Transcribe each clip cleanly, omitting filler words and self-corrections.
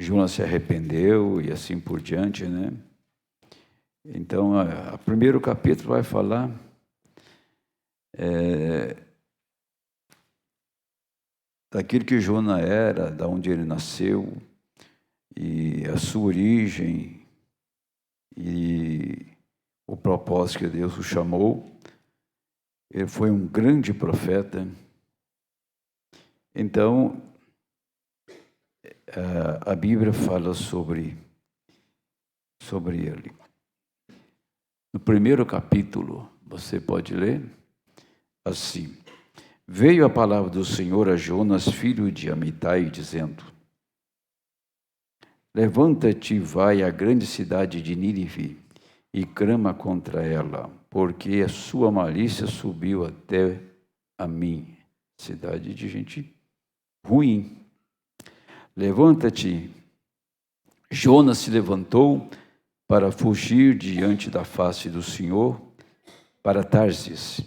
Jonas se arrependeu e assim por diante, né? Então, o primeiro capítulo vai falar daquilo que Jonas era, da onde ele nasceu, e a sua origem, e o propósito que Deus o chamou. Ele foi um grande profeta. Então, a Bíblia fala sobre ele. No primeiro capítulo, você pode ler assim: Veio a palavra do Senhor a Jonas, filho de Amitai, dizendo: Levanta-te e vai à grande cidade de Nínive e clama contra ela, porque a sua malícia subiu até a mim. Cidade de gente ruim. Levanta-te. Jonas se levantou para fugir diante da face do Senhor para Tarsis.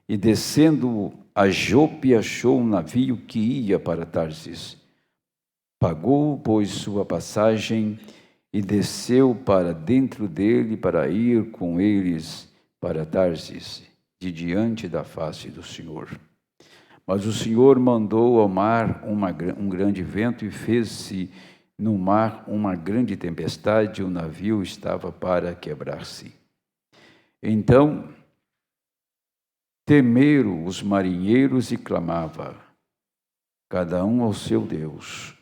E descendo a Jope, achou um navio que ia para Tarsis. Pagou, pois, sua passagem e desceu para dentro dele para ir com eles para Tarsis, de diante da face do Senhor. Mas o Senhor mandou ao mar um grande vento e fez-se no mar uma grande tempestade, e o navio estava para quebrar-se. Então temeram os marinheiros e clamavam, cada um ao seu Deus.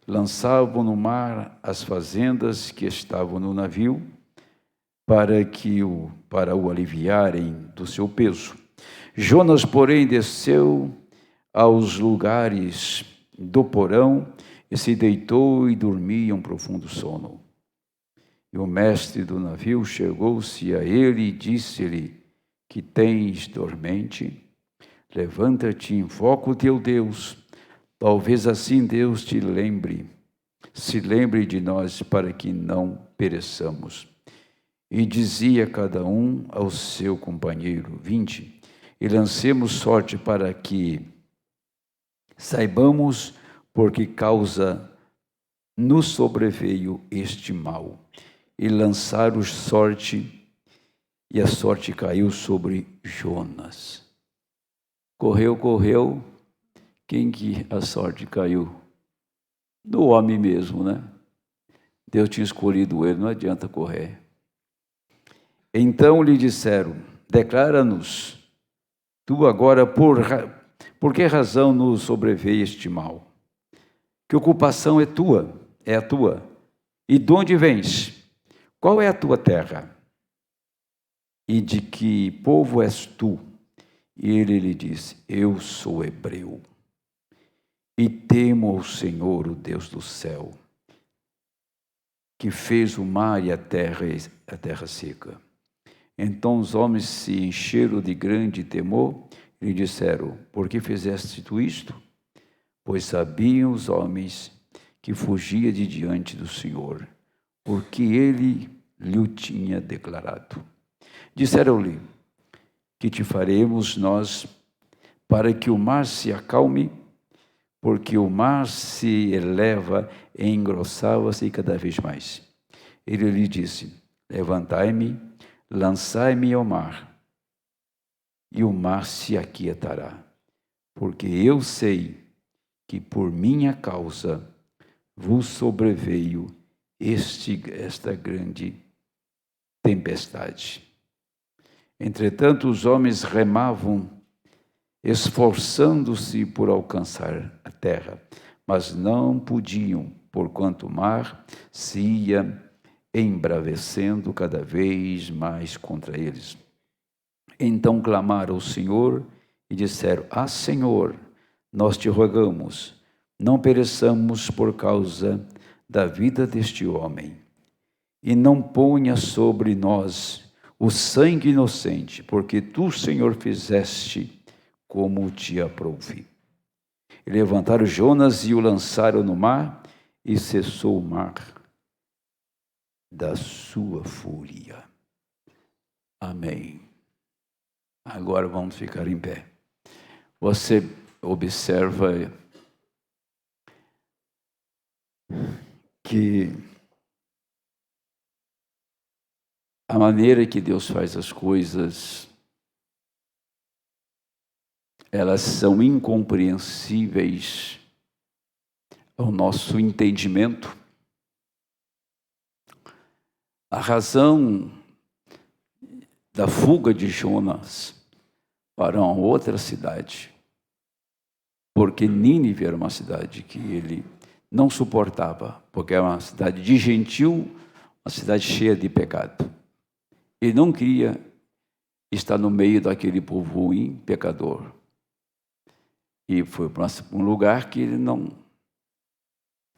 Lançavam no mar as fazendas que estavam no navio, para o aliviarem do seu peso. Jonas, porém, desceu aos lugares do porão e se deitou e dormia um profundo sono. E o mestre do navio chegou-se a ele e disse-lhe: Que tens dormente? Levanta-te e invoca o teu Deus. Talvez assim Deus se lembre de nós para que não pereçamos. E dizia cada um ao seu companheiro: 20, e lancemos sorte para que saibamos por que causa nos sobreveio este mal. E lançaram sorte, e a sorte caiu sobre Jonas. Correu, quem que a sorte caiu? No homem mesmo, né? Deus tinha escolhido ele, não adianta correr. Então lhe disseram: Declara-nos, tu agora por que razão nos sobreveio este mal? Que ocupação é a tua? E de onde vens? Qual é a tua terra? E de que povo és tu? E ele lhe disse: Eu sou hebreu, e temo ao Senhor, o Deus do céu, que fez o mar e a terra seca. Então os homens se encheram de grande temor e lhe disseram: Por que fizeste tu isto? Pois sabiam os homens que fugia de diante do Senhor, porque ele lhe tinha declarado. Disseram-lhe: Que te faremos nós para que o mar se acalme? Porque o mar se eleva e engrossava-se cada vez mais. Ele lhe disse: Levantai-me, lançai-me ao mar, e o mar se aquietará, porque eu sei que por minha causa vos sobreveio esta grande tempestade. Entretanto, os homens remavam, esforçando-se por alcançar a terra, mas não podiam, porquanto o mar se ia embravecendo cada vez mais contra eles. Então clamaram ao Senhor e disseram: Senhor, nós te rogamos, não pereçamos por causa da vida deste homem, e não ponha sobre nós o sangue inocente, porque tu, Senhor, fizeste como te aprouve. E levantaram Jonas e o lançaram no mar, e cessou o mar da sua fúria. Amém. Agora vamos ficar em pé. Você observa que a maneira que Deus faz as coisas, elas são incompreensíveis ao nosso entendimento. A razão da fuga de Jonas para uma outra cidade, porque Nínive era uma cidade que ele não suportava, porque era uma cidade de gentil, uma cidade cheia de pecado. Ele não queria estar no meio daquele povo ruim, pecador. E foi para um lugar que ele não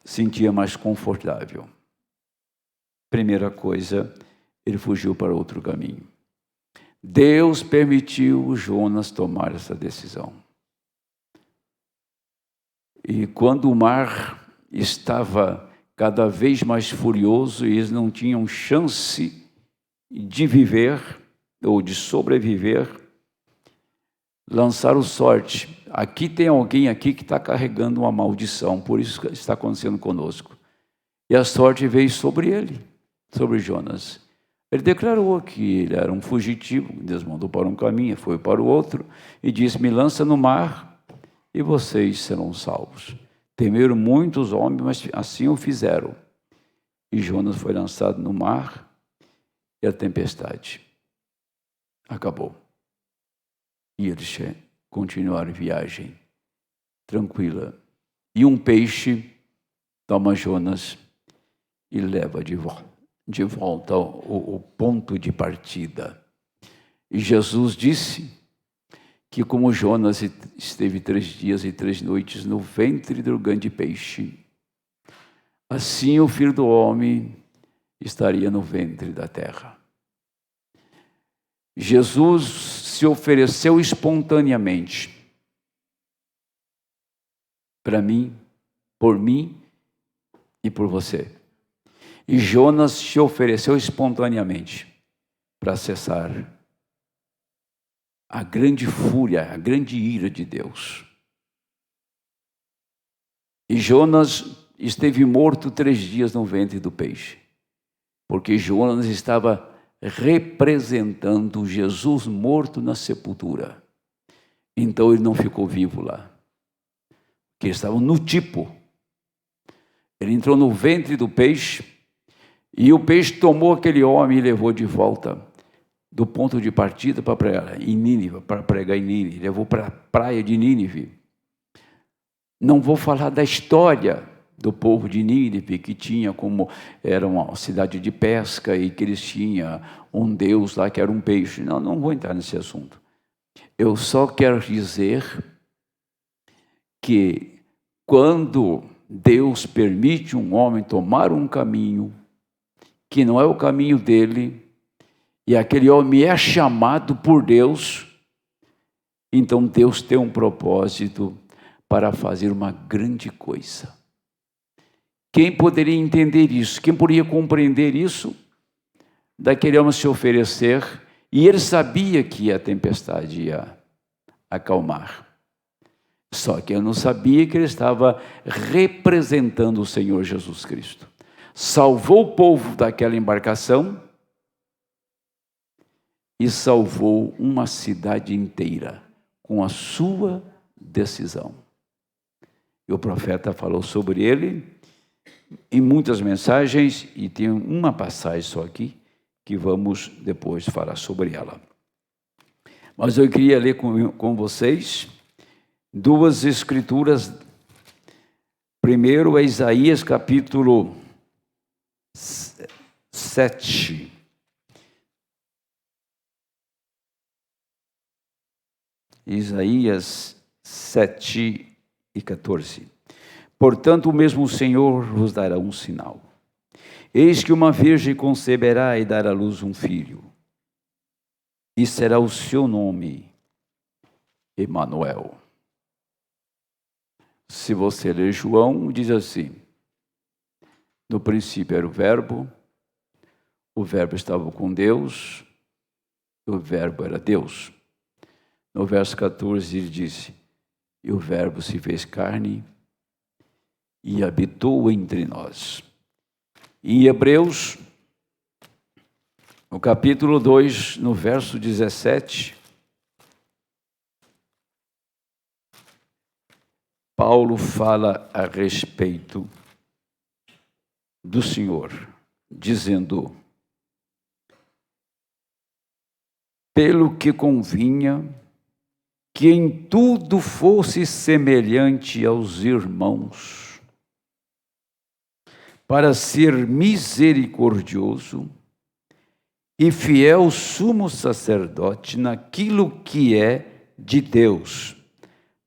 sentia mais confortável. Primeira coisa, ele fugiu para outro caminho. Deus permitiu Jonas tomar essa decisão. E quando o mar estava cada vez mais furioso e eles não tinham chance de viver ou de sobreviver, lançaram sorte. Aqui tem alguém aqui que está carregando uma maldição, por isso que está acontecendo conosco. E a sorte veio sobre ele, sobre Jonas. Ele declarou que ele era um fugitivo, Deus mandou para um caminho, foi para o outro, e disse, me lança no mar e vocês serão salvos. Temeram muitos homens, mas assim o fizeram. E Jonas foi lançado no mar e a tempestade acabou. E eles continuaram a viagem tranquila. E um peixe toma Jonas e leva de volta ao ponto de partida. E Jesus disse que como Jonas esteve 3 dias e 3 noites no ventre do grande peixe, assim o Filho do Homem estaria no ventre da terra. Jesus se ofereceu espontaneamente para mim, por mim e por você. E Jonas se ofereceu espontaneamente para cessar a grande fúria, a grande ira de Deus. E Jonas esteve morto 3 dias no ventre do peixe, porque Jonas estava representando Jesus morto na sepultura. Então ele não ficou vivo lá, porque estavam no tipo. Ele entrou no ventre do peixe e o peixe tomou aquele homem e levou de volta do ponto de partida para pregar em Nínive, levou para a praia de Nínive. Não vou falar da história do povo de Nínive, que tinha como, era uma cidade de pesca e que eles tinham um deus lá que era um peixe. Não vou entrar nesse assunto. Eu só quero dizer que quando Deus permite um homem tomar um caminho que não é o caminho dele, e aquele homem é chamado por Deus, então Deus tem um propósito para fazer uma grande coisa. Quem poderia entender isso? Quem poderia compreender isso? Daquele homem se oferecer, e ele sabia que a tempestade ia acalmar. Só que ele não sabia que ele estava representando o Senhor Jesus Cristo. Salvou o povo daquela embarcação e salvou uma cidade inteira com a sua decisão. E o profeta falou sobre ele em muitas mensagens, e tem uma passagem só aqui que vamos depois falar sobre ela. Mas eu queria ler com vocês 2 escrituras. Primeiro é Isaías capítulo 7. Isaías 7 e 14. Portanto, o mesmo Senhor vos dará um sinal. Eis que uma virgem conceberá e dará à luz um filho, e será o seu nome Emanuel. Se você ler João, diz assim: no princípio era o Verbo estava com Deus, o Verbo era Deus. No verso 14 ele disse: e o Verbo se fez carne e habitou entre nós, Em Hebreus, no capítulo 2, no verso 17, Paulo fala a respeito do Senhor, dizendo: pelo que convinha que em tudo fosse semelhante aos irmãos, para ser misericordioso e fiel sumo sacerdote naquilo que é de Deus,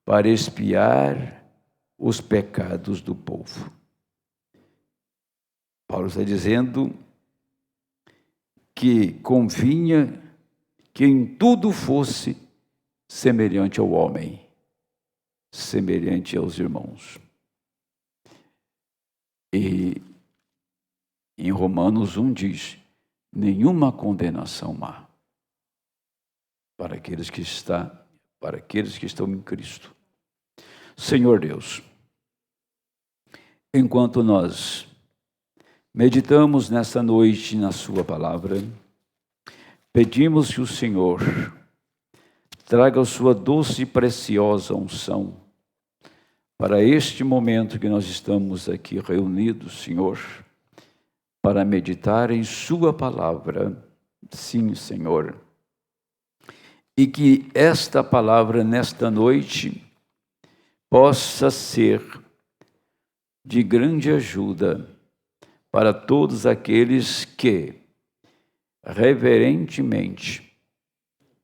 para expiar os pecados do povo. Paulo está dizendo que convinha que em tudo fosse semelhante ao homem, semelhante aos irmãos. E em Romanos 1 diz: nenhuma condenação há para aqueles que estão em Cristo. Senhor Deus, enquanto nós meditamos nessa noite na sua palavra, pedimos que o Senhor traga a sua doce e preciosa unção para este momento que nós estamos aqui reunidos, Senhor, para meditar em sua palavra. Sim, Senhor. E que esta palavra nesta noite possa ser de grande ajuda para todos aqueles que reverentemente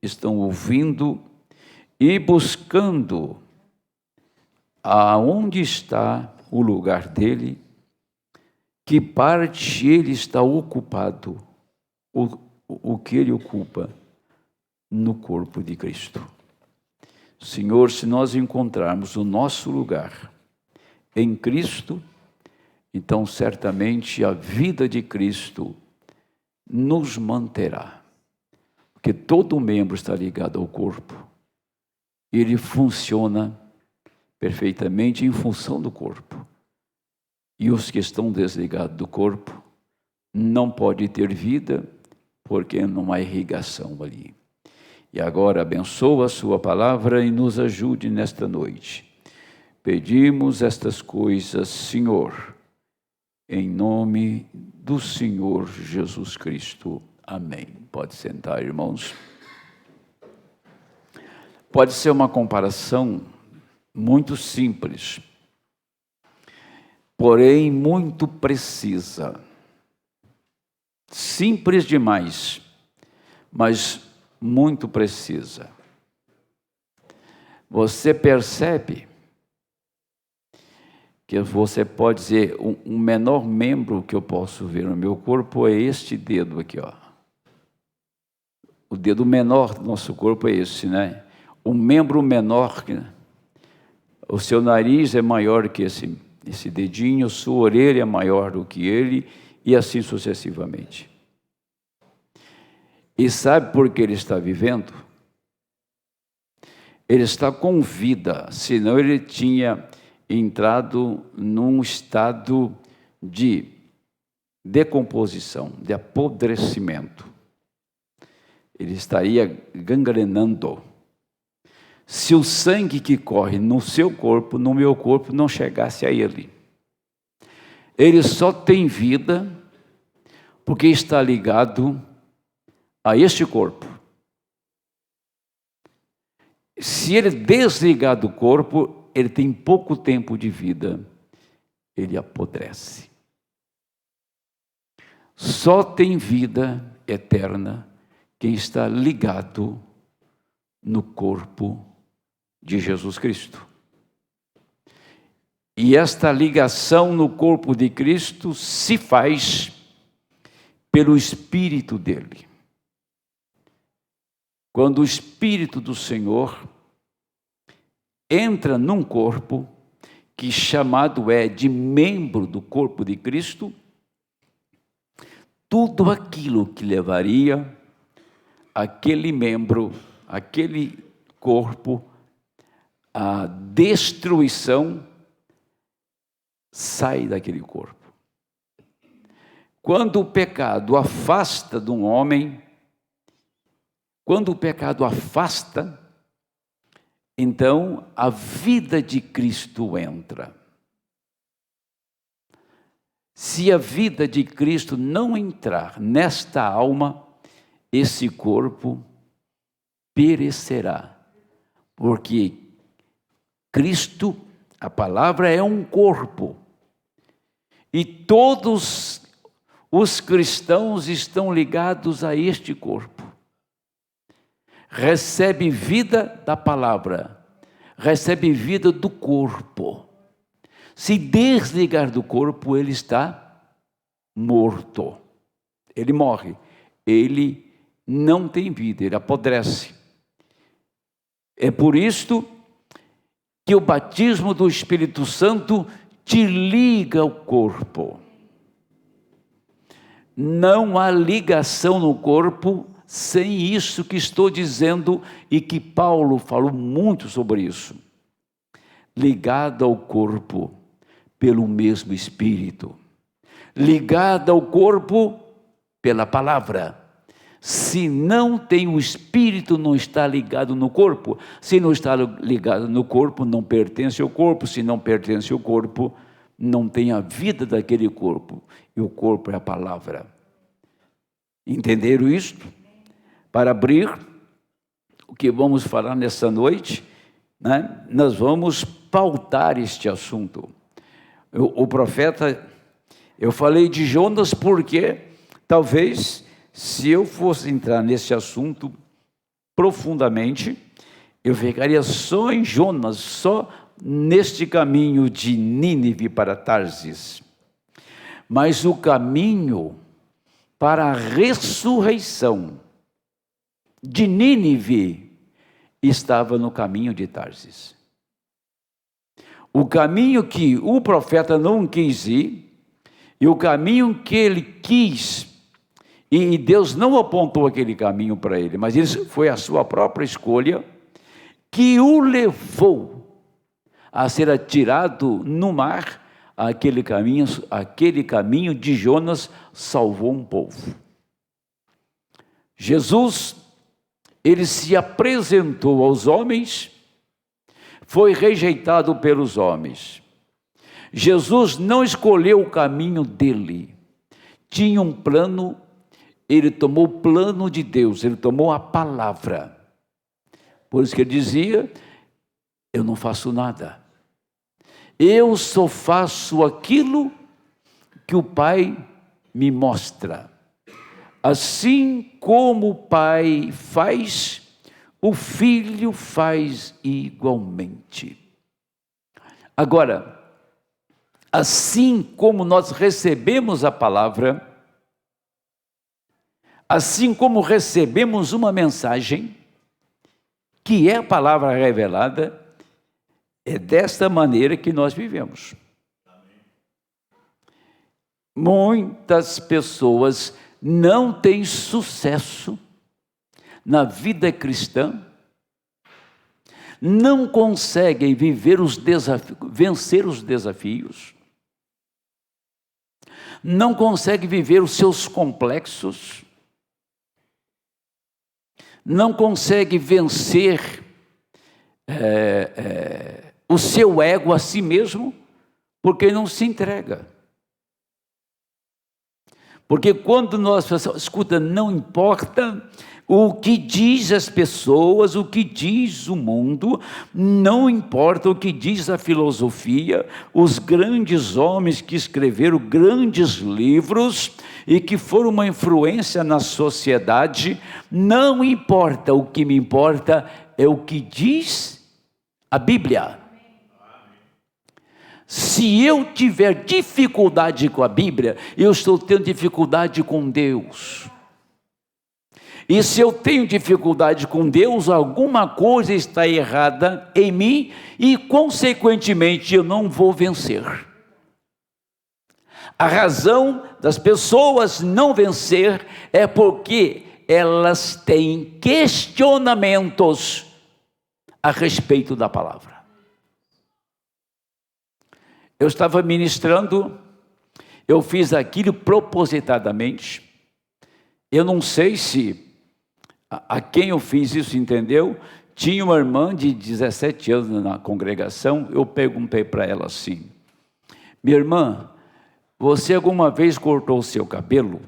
estão ouvindo e buscando aonde está o lugar dele, que parte ele está ocupado, o que ele ocupa no corpo de Cristo. Senhor, se nós encontrarmos o nosso lugar em Cristo, então certamente a vida de Cristo nos manterá, porque todo membro está ligado ao corpo, ele funciona perfeitamente em função do corpo, e os que estão desligados do corpo não podem ter vida, porque não há irrigação ali. E agora abençoa a sua palavra e nos ajude nesta noite. Pedimos estas coisas, Senhor, em nome do Senhor Jesus Cristo. Amém. Pode sentar, irmãos. Pode ser uma comparação muito simples, porém muito precisa. Simples demais, mas muito precisa. Você percebe que você pode dizer, o menor membro que eu posso ver no meu corpo é este dedo aqui, ó. O dedo menor do nosso corpo é esse, né? O membro menor, o seu nariz é maior que esse dedinho, sua orelha é maior do que ele, e assim sucessivamente. E sabe por que ele está vivendo? Ele está com vida, senão ele tinha entrado num estado de decomposição, de apodrecimento. Ele estaria gangrenando. Se o sangue que corre no seu corpo, no meu corpo, não chegasse a ele. Ele só tem vida porque está ligado a este corpo. Se ele desligar do corpo, ele tem pouco tempo de vida, ele apodrece. Só tem vida eterna quem está ligado no corpo de Jesus Cristo. E esta ligação no corpo de Cristo se faz pelo Espírito dele. Quando o Espírito do Senhor entra num corpo que chamado é de membro do corpo de Cristo, tudo aquilo que levaria aquele membro, aquele corpo, à destruição, sai daquele corpo. Quando o pecado afasta de um homem, quando o pecado afasta, então a vida de Cristo entra. Se a vida de Cristo não entrar nesta alma, esse corpo perecerá. Porque Cristo, a palavra é um corpo. E todos os cristãos estão ligados a este corpo. Recebe vida da palavra, recebe vida do corpo. Se desligar do corpo, ele está morto. Ele morre. Ele não tem vida, ele apodrece. É por isto que o batismo do Espírito Santo te liga ao corpo. Não há ligação no corpo sem isso que estou dizendo e que Paulo falou muito sobre isso. Ligado ao corpo pelo mesmo Espírito. Ligado ao corpo pela palavra. Se não tem o Espírito, não está ligado no corpo. Se não está ligado no corpo, não pertence ao corpo. Se não pertence ao corpo, não tem a vida daquele corpo. E o corpo é a palavra. Entenderam isto? Para abrir o que vamos falar nessa noite, né? Nós vamos pautar este assunto. O profeta, eu falei de Jonas porque talvez, se eu fosse entrar nesse assunto profundamente, eu ficaria só em Jonas, só neste caminho de Nínive para Tarsis. Mas o caminho para a ressurreição de Nínive estava no caminho de Tarsis. O caminho que o profeta não quis ir, e o caminho que ele quis, e Deus não apontou aquele caminho para ele, mas foi a sua própria escolha, que o levou a ser atirado no mar. Aquele caminho de Jonas salvou um povo. Jesus, ele se apresentou aos homens, foi rejeitado pelos homens. Jesus não escolheu o caminho dele, tinha um plano, ele tomou o plano de Deus, ele tomou a palavra. Por isso que ele dizia: eu não faço nada, eu só faço aquilo que o Pai me mostra. Assim como o Pai faz, o Filho faz igualmente. Agora, assim como nós recebemos a palavra, assim como recebemos uma mensagem, que é a palavra revelada, é desta maneira que nós vivemos. Muitas pessoas não têm sucesso na vida cristã, não conseguem vencer os desafios, não conseguem viver os seus complexos, não conseguem vencer o seu ego a si mesmo, porque não se entrega. Porque quando nós escuta, não importa o que diz as pessoas, o que diz o mundo, não importa o que diz a filosofia, os grandes homens que escreveram grandes livros e que foram uma influência na sociedade, não importa, o que me importa é o que diz a Bíblia. Se eu tiver dificuldade com a Bíblia, eu estou tendo dificuldade com Deus. E se eu tenho dificuldade com Deus, alguma coisa está errada em mim e, consequentemente, eu não vou vencer. A razão das pessoas não vencer é porque elas têm questionamentos a respeito da palavra. Eu estava ministrando Eu fiz aquilo propositadamente. Eu não sei se a quem eu fiz isso entendeu. Tinha uma irmã de 17 anos na congregação. Eu perguntei para ela assim: minha irmã, você alguma vez cortou o seu cabelo?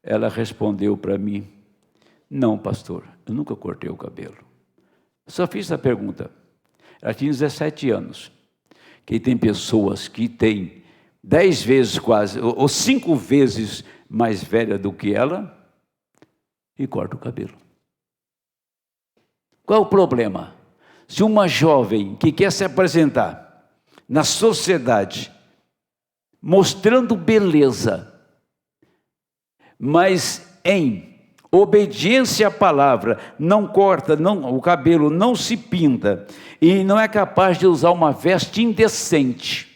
Ela respondeu para mim: não, pastor, eu nunca cortei o cabelo. Eu só fiz essa pergunta. Ela tinha 17 anos. Que tem pessoas que têm 10 vezes quase, ou 5 vezes mais velha do que ela, e corta o cabelo. Qual o problema? Se uma jovem que quer se apresentar na sociedade, mostrando beleza, mas em obediência à palavra, não corta o cabelo, não se pinta, e não é capaz de usar uma veste indecente,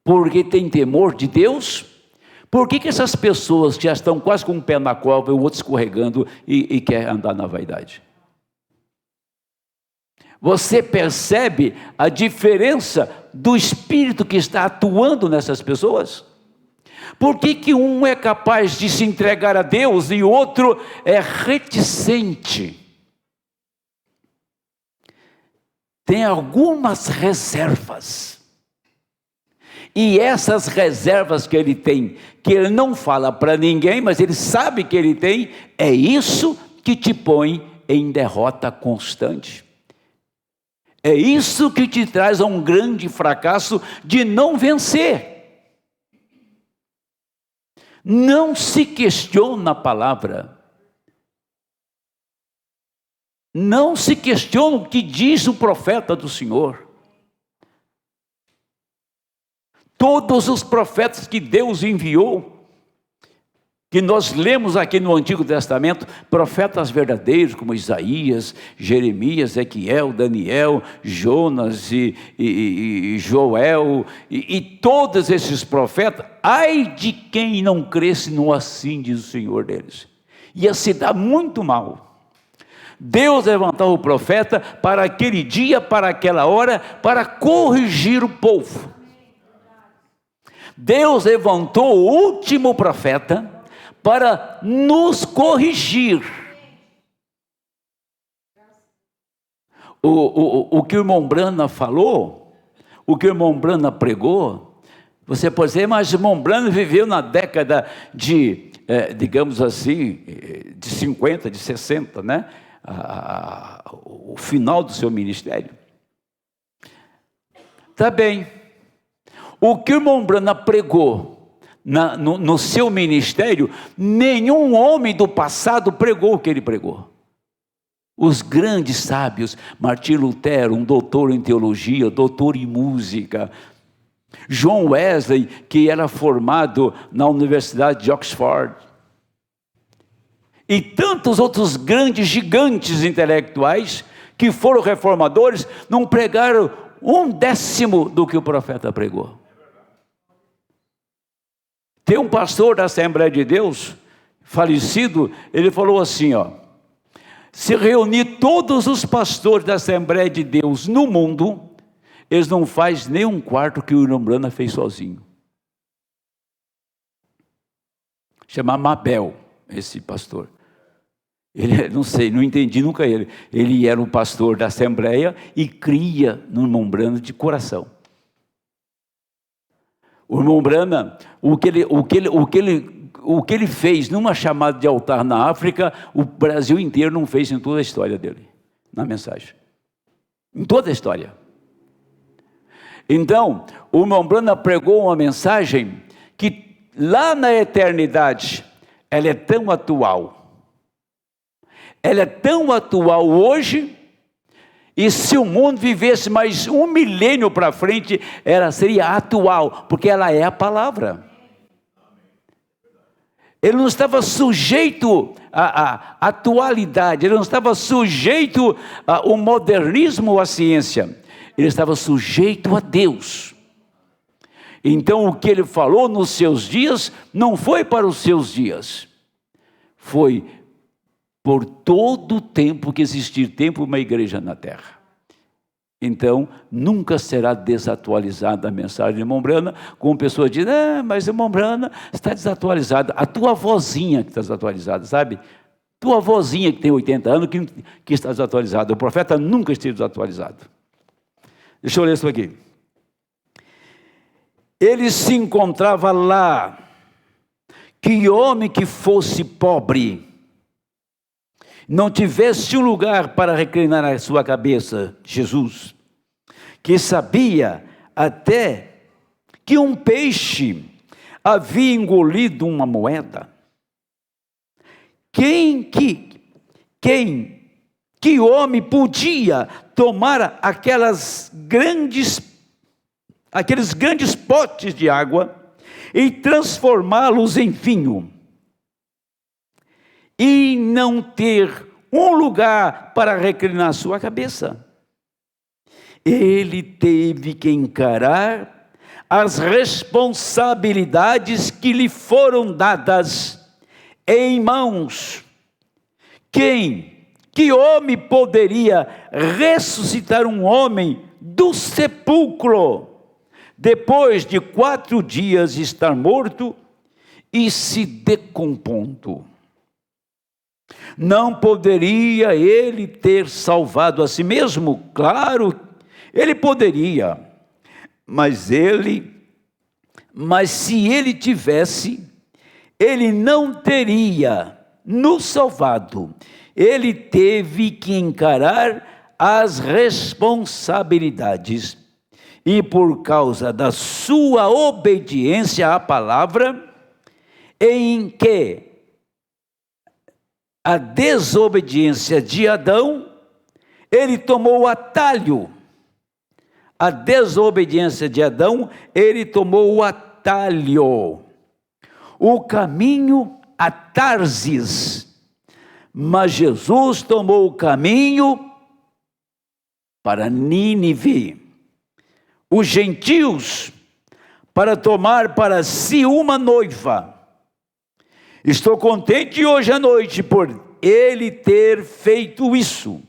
porque tem temor de Deus, por que essas pessoas que já estão quase com um pé na cova e o outro escorregando e quer andar na vaidade? Você percebe a diferença do espírito que está atuando nessas pessoas? Por que um é capaz de se entregar a Deus e o outro é reticente? Tem algumas reservas. E essas reservas que ele tem, que ele não fala para ninguém, mas ele sabe que ele tem, é isso que te põe em derrota constante. É isso que te traz a um grande fracasso de não vencer. Não se questiona a palavra. Não se questiona o que diz o profeta do Senhor. Todos os profetas que Deus enviou, que nós lemos aqui no Antigo Testamento, profetas verdadeiros como Isaías, Jeremias, Ezequiel, Daniel, Jonas e Joel, e todos esses profetas, ai de quem não cresce no assim, diz o Senhor deles, ia se dar muito mal. Deus levantou o profeta para aquele dia, para aquela hora, para corrigir o povo. Deus levantou o último profeta para nos corrigir. O que o irmão Brana falou, o que o irmão Brana pregou, você pode dizer, mas o irmão Brana viveu na década de, digamos assim, de 50, de 60, né? O final do seu ministério. Tá bem. O que o irmão Brana pregou no seu ministério, nenhum homem do passado pregou o que ele pregou. Os grandes sábios, Martim Lutero, um doutor em teologia, doutor em música, John Wesley, que era formado na Universidade de Oxford, e tantos outros grandes gigantes intelectuais que foram reformadores, não pregaram 1/10 do que o profeta pregou. Tem um pastor da Assembleia de Deus, falecido, ele falou assim, se reunir todos os pastores da Assembleia de Deus no mundo, eles não fazem nem um quarto que o irmão Brana fez sozinho. Chama Mabel, esse pastor. Ele, não sei, não entendi nunca ele. Ele era um pastor da Assembleia e cria no irmão Brana de coração. O irmão Brana, o que ele fez numa chamada de altar na África, o Brasil inteiro não fez em toda a história dele, na mensagem. Em toda a história. Então, o irmão Brana pregou uma mensagem que lá na eternidade, ela é tão atual. Ela é tão atual hoje, e se o mundo vivesse mais 1 milênio para frente, ela seria atual, porque ela é a palavra. Ele não estava sujeito à atualidade, ele não estava sujeito ao modernismo ou à ciência, ele estava sujeito a Deus. Então o que ele falou nos seus dias, não foi para os seus dias, foi por todo o tempo que existir tempo uma igreja na terra. Então, nunca será desatualizada a mensagem de irmão Brana, como pessoa diz, mas irmão Brana está desatualizada. A tua vozinha que está desatualizada, sabe? Tua vozinha que tem 80 anos que está desatualizada. O profeta nunca esteve desatualizado. Deixa eu ler isso aqui. Ele se encontrava lá. Que homem que fosse pobre, não tivesse um lugar para reclinar a sua cabeça, Jesus, que sabia até que um peixe havia engolido uma moeda. Que homem podia tomar aqueles grandes potes de água e transformá-los em vinho, e não ter um lugar para reclinar sua cabeça? Ele teve que encarar as responsabilidades que lhe foram dadas em mãos. Que homem poderia ressuscitar um homem do sepulcro, depois de 4 dias estar morto e se decompondo? Não poderia ele ter salvado a si mesmo? Claro, ele poderia, mas se ele tivesse, ele não teria nos salvado. Ele teve que encarar as responsabilidades, e por causa da sua obediência à palavra, em que a desobediência de Adão, ele tomou o atalho. A desobediência de Adão, ele tomou o atalho, o caminho a Tarsis. Mas Jesus tomou o caminho para Nínive. Os gentios, para tomar para si uma noiva. Estou contente hoje à noite por ele ter feito isso.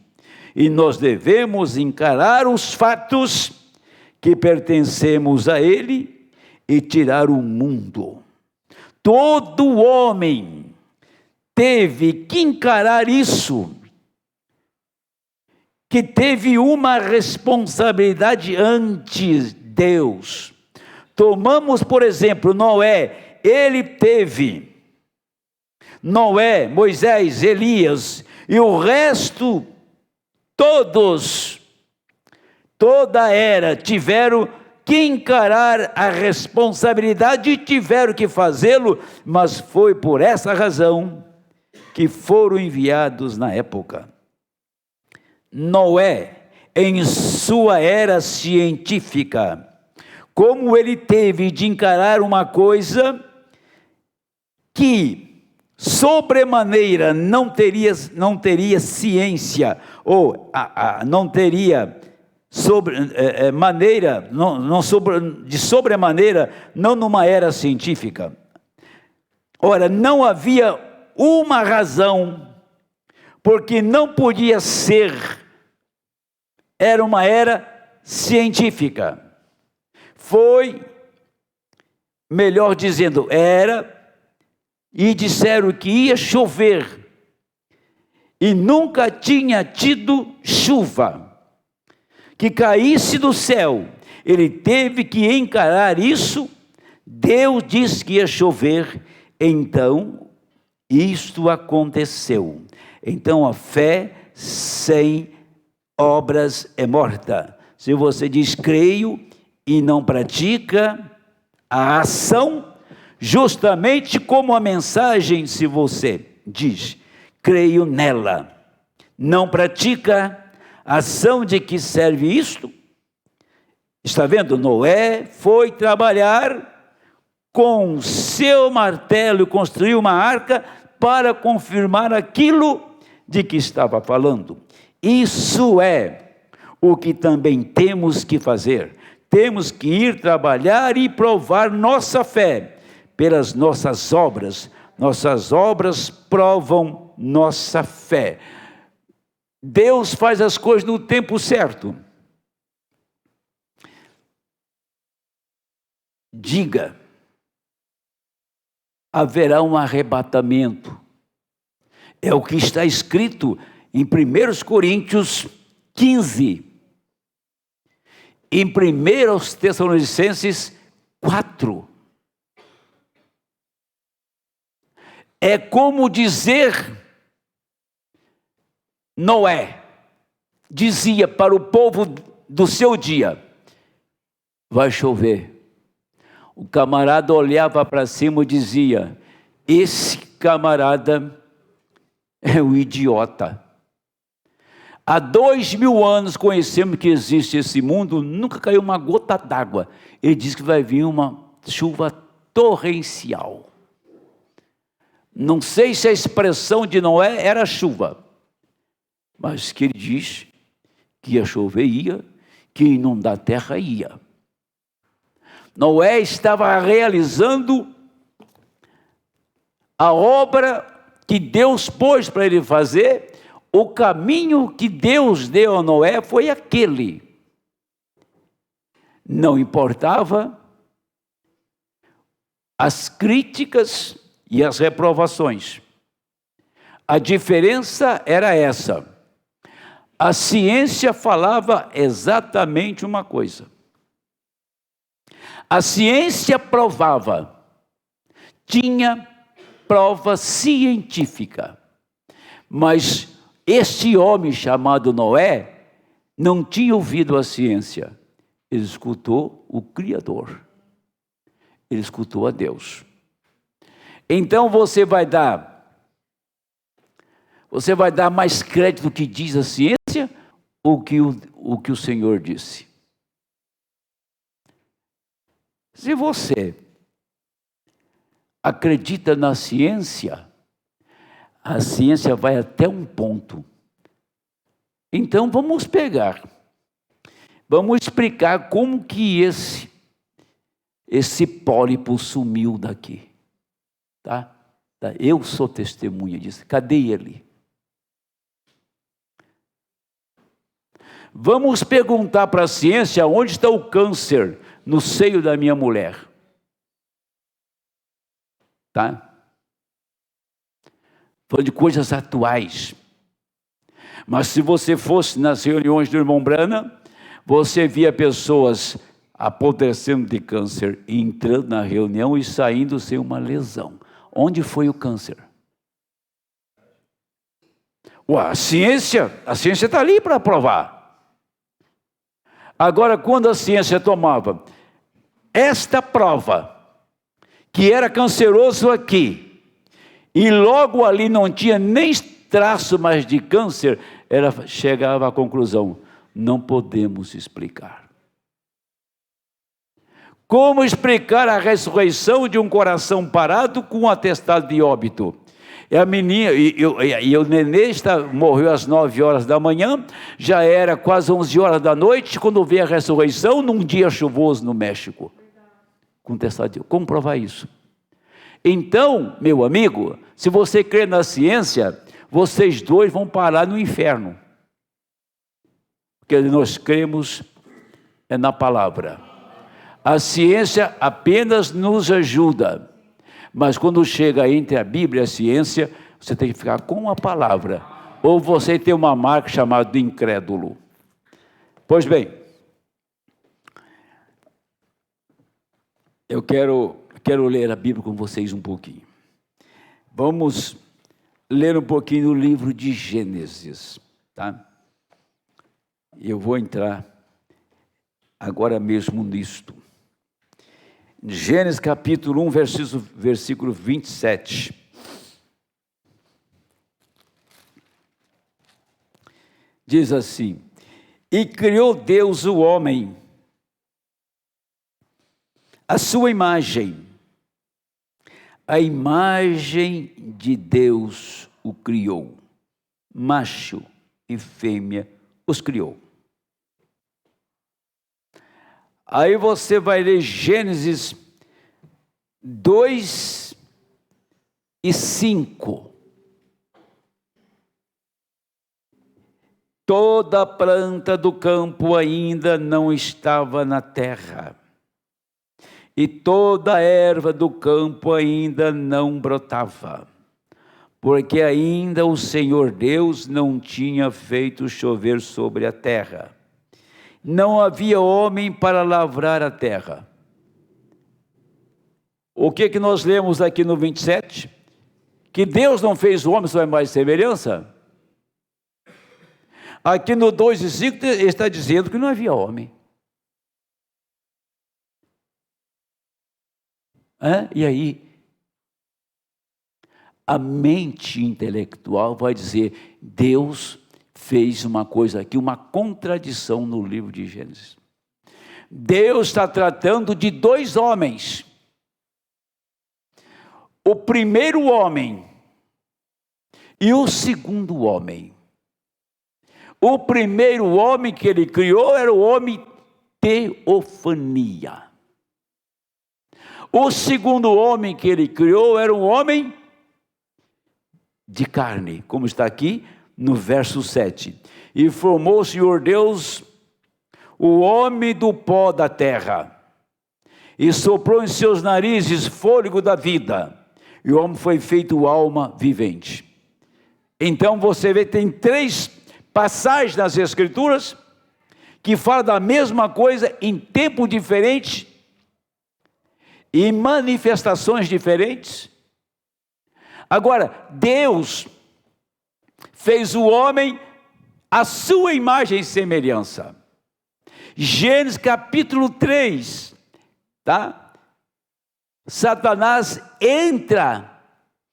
E nós devemos encarar os fatos que pertencemos a ele e tirar o mundo. Todo homem teve que encarar isso, que teve uma responsabilidade ante Deus. Tomamos, por exemplo, Noé. Ele teve, Noé, Moisés, Elias e o resto, toda a era tiveram que encarar a responsabilidade e tiveram que fazê-lo, mas foi por essa razão que foram enviados na época. Noé, em sua era científica, como ele teve de encarar uma coisa que sobremaneira não teria ciência, ou não teria de sobremaneira, não numa era científica. Ora, não havia uma razão, porque não podia ser, era uma era científica. Foi, melhor dizendo, e disseram que ia chover, e nunca tinha tido chuva, que caísse do céu. Ele teve que encarar isso. Deus disse que ia chover, então isto aconteceu. Então a fé sem obras é morta. Se você diz creio e não pratica a ação, justamente como a mensagem, se você diz creio nela, não pratica a ação, de que serve isto? Está vendo? Noé foi trabalhar com seu martelo e construiu uma arca para confirmar aquilo de que estava falando. Isso é o que também temos que fazer. Temos que ir trabalhar e provar nossa fé pelas nossas obras. Nossas obras provam nossa fé. Deus faz as coisas no tempo certo. diga: haverá um arrebatamento. É o que está escrito em 1 Coríntios 15. Em 1 Tessalonicenses 4. É como dizer, Noé dizia para o povo do seu dia: vai chover. O camarada olhava para cima e dizia: esse camarada é um idiota. Há 2000 anos conhecemos que existe esse mundo, nunca caiu uma gota d'água. Ele diz que vai vir uma chuva torrencial. Não sei se a expressão de Noé era chuva, mas que ele diz que ia chover, ia, que inundar a terra, ia. Noé estava realizando a obra que Deus pôs para ele fazer. O caminho que Deus deu a Noé foi aquele. Não importava as críticas e as reprovações. A diferença era essa: a ciência falava exatamente uma coisa. A ciência provava, tinha prova científica, mas este homem chamado Noé não tinha ouvido a ciência. Ele escutou o Criador, ele escutou a Deus. Então você vai dar mais crédito do que diz a ciência ou o que o Senhor disse? Se você acredita na ciência, a ciência vai até um ponto. Então vamos explicar como que esse pólipo sumiu daqui. Tá? Eu sou testemunha disso. Cadê ele? Vamos perguntar para a ciência onde está o câncer no seio da minha mulher. Tá? Falando de coisas atuais. Mas se você fosse nas reuniões do irmão Brana, você via pessoas apodrecendo de câncer, entrando na reunião e saindo sem uma lesão. Onde foi o câncer? A ciência está ali para provar. Agora, quando a ciência tomava esta prova, que era canceroso aqui, e logo ali não tinha nem traço mais de câncer, chegava à conclusão: não podemos explicar. Como explicar a ressurreição de um coração parado com um atestado de óbito? E a menina, e o nenê morreu às 9 horas da manhã, já era quase 11 horas da noite, quando veio a ressurreição, num dia chuvoso no México. Com atestado de óbito. Como provar isso? Então, meu amigo, se você crê na ciência, vocês dois vão parar no inferno. Porque nós cremos na palavra. A ciência apenas nos ajuda. Mas quando chega entre a Bíblia e a ciência, você tem que ficar com a palavra. Ou você tem uma marca chamada de incrédulo. Pois bem, eu quero ler a Bíblia com vocês um pouquinho. Vamos ler um pouquinho do livro de Gênesis, tá? Eu vou entrar agora mesmo nisto. Gênesis capítulo 1, versículo 27. Diz assim: e criou Deus o homem, a sua imagem, a imagem de Deus o criou, macho e fêmea os criou. Aí você vai ler Gênesis 2 e 5. Toda planta do campo ainda não estava na terra, e toda a erva do campo ainda não brotava, porque ainda o Senhor Deus não tinha feito chover sobre a terra. Não havia homem para lavrar a terra. O que nós lemos aqui no 27? Que Deus não fez o homem sob a imagem e semelhança? Aqui no 2:5 está dizendo que não havia homem. E aí? A mente intelectual vai dizer, Deus fez uma coisa aqui, uma contradição no livro de Gênesis. Deus está tratando de dois homens. O primeiro homem e o segundo homem. O primeiro homem que ele criou era o homem teofania. O segundo homem que ele criou era um homem de carne, como está aqui no verso 7. E formou o Senhor Deus o homem do pó da terra, e soprou em seus narizes fôlego da vida, e o homem foi feito alma vivente. Então você vê, tem 3 passagens nas Escrituras que falam da mesma coisa em tempo diferente e manifestações diferentes. Agora, Deus fez o homem à sua imagem e semelhança. Gênesis capítulo 3, tá? Satanás entra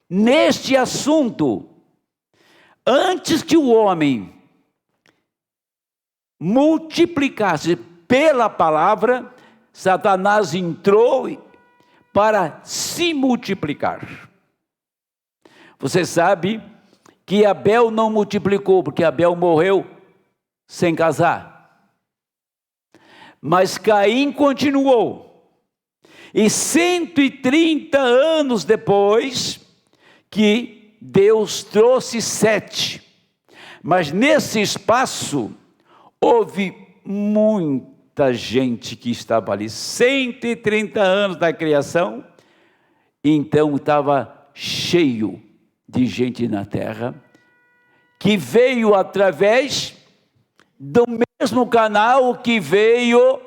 neste assunto. Antes que o homem multiplicasse pela palavra, Satanás entrou para se multiplicar. Você sabe que Abel não multiplicou, porque Abel morreu sem casar. Mas Caim continuou. E 130 anos depois, que Deus trouxe Sete. Mas nesse espaço, houve muita gente que estava ali. 130 anos da criação, então estava cheio de gente na terra, que veio através do mesmo canal que veio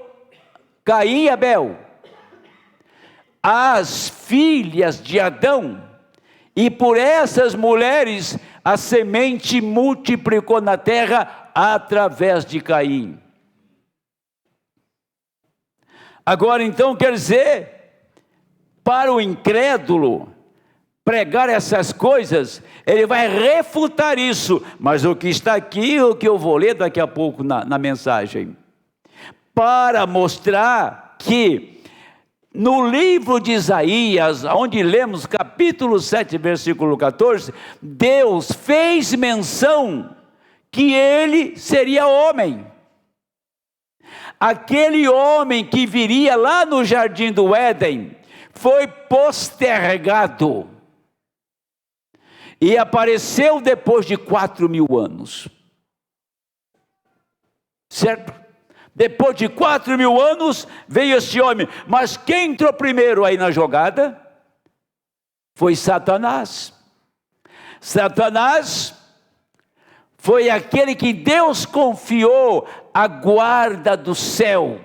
Caim e Abel. As filhas de Adão, e por essas mulheres a semente multiplicou na terra através de Caim. Agora então quer dizer, para o incrédulo, pregar essas coisas, ele vai refutar isso, mas o que está aqui, o que eu vou ler daqui a pouco na mensagem, para mostrar que no livro de Isaías, onde lemos capítulo 7, versículo 14, Deus fez menção que ele seria homem. Aquele homem que viria lá no jardim do Éden, foi postergado. E apareceu depois de 4.000 anos. Certo? Depois de 4.000 anos, veio esse homem. Mas quem entrou primeiro aí na jogada? Foi Satanás. Satanás foi aquele que Deus confiou a guarda do céu.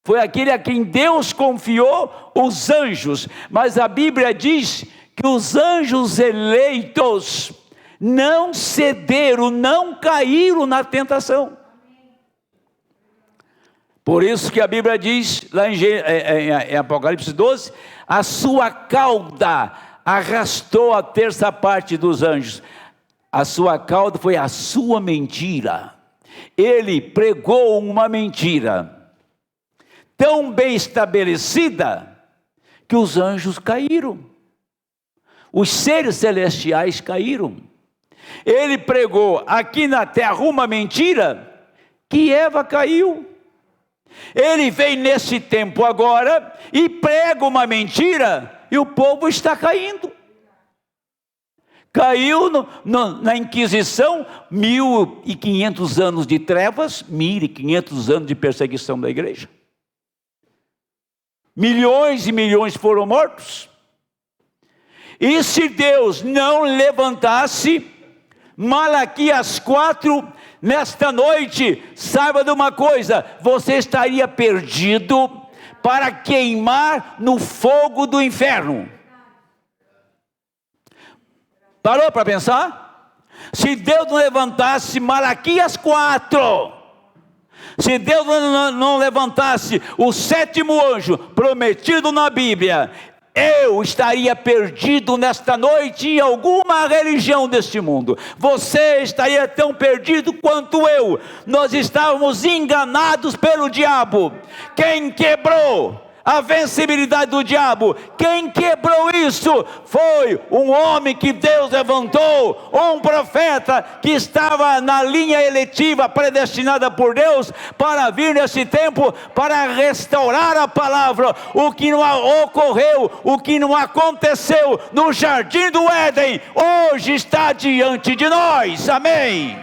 Foi aquele a quem Deus confiou os anjos. Mas a Bíblia diz que os anjos eleitos não cederam, não caíram na tentação. Por isso que a Bíblia diz, lá em Apocalipse 12, a sua cauda arrastou a terça parte dos anjos. A sua cauda foi a sua mentira. Ele pregou uma mentira tão bem estabelecida que os anjos caíram. Os seres celestiais caíram. Ele pregou aqui na terra uma mentira que Eva caiu. Ele vem nesse tempo agora e prega uma mentira e o povo está caindo. Caiu na Inquisição, 1.500 anos de trevas, 1.500 anos de perseguição da igreja. milhões e milhões foram mortos. E se Deus não levantasse Malaquias 4, nesta noite, saiba de uma coisa: você estaria perdido para queimar no fogo do inferno. Parou para pensar? Se Deus não levantasse Malaquias 4, se Deus não levantasse o 7º anjo prometido na Bíblia, eu estaria perdido nesta noite em alguma religião deste mundo. Você estaria tão perdido quanto eu. Nós estávamos enganados pelo diabo. Quem quebrou a vencibilidade do diabo, quem quebrou isso, foi um homem que Deus levantou, um profeta que estava na linha eletiva, predestinada por Deus, para vir nesse tempo, para restaurar a palavra. O que não ocorreu, o que não aconteceu no jardim do Éden, hoje está diante de nós, amém?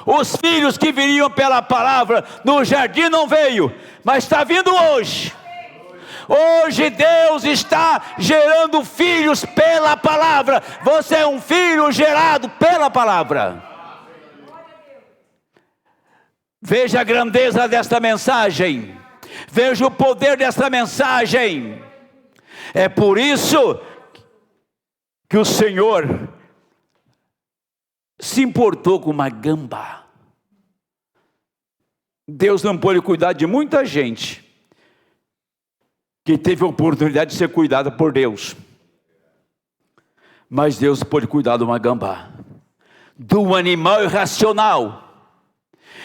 Os filhos que viriam pela palavra no jardim não veio, mas está vindo hoje. Hoje Deus está gerando filhos pela palavra. Você é um filho gerado pela palavra. Veja a grandeza desta mensagem. Veja o poder desta mensagem. É por isso que o Senhor se importou com uma gamba. Deus não pôde cuidar de muita gente que teve a oportunidade de ser cuidada por Deus, mas Deus pôde cuidar de uma gambá, de um animal irracional.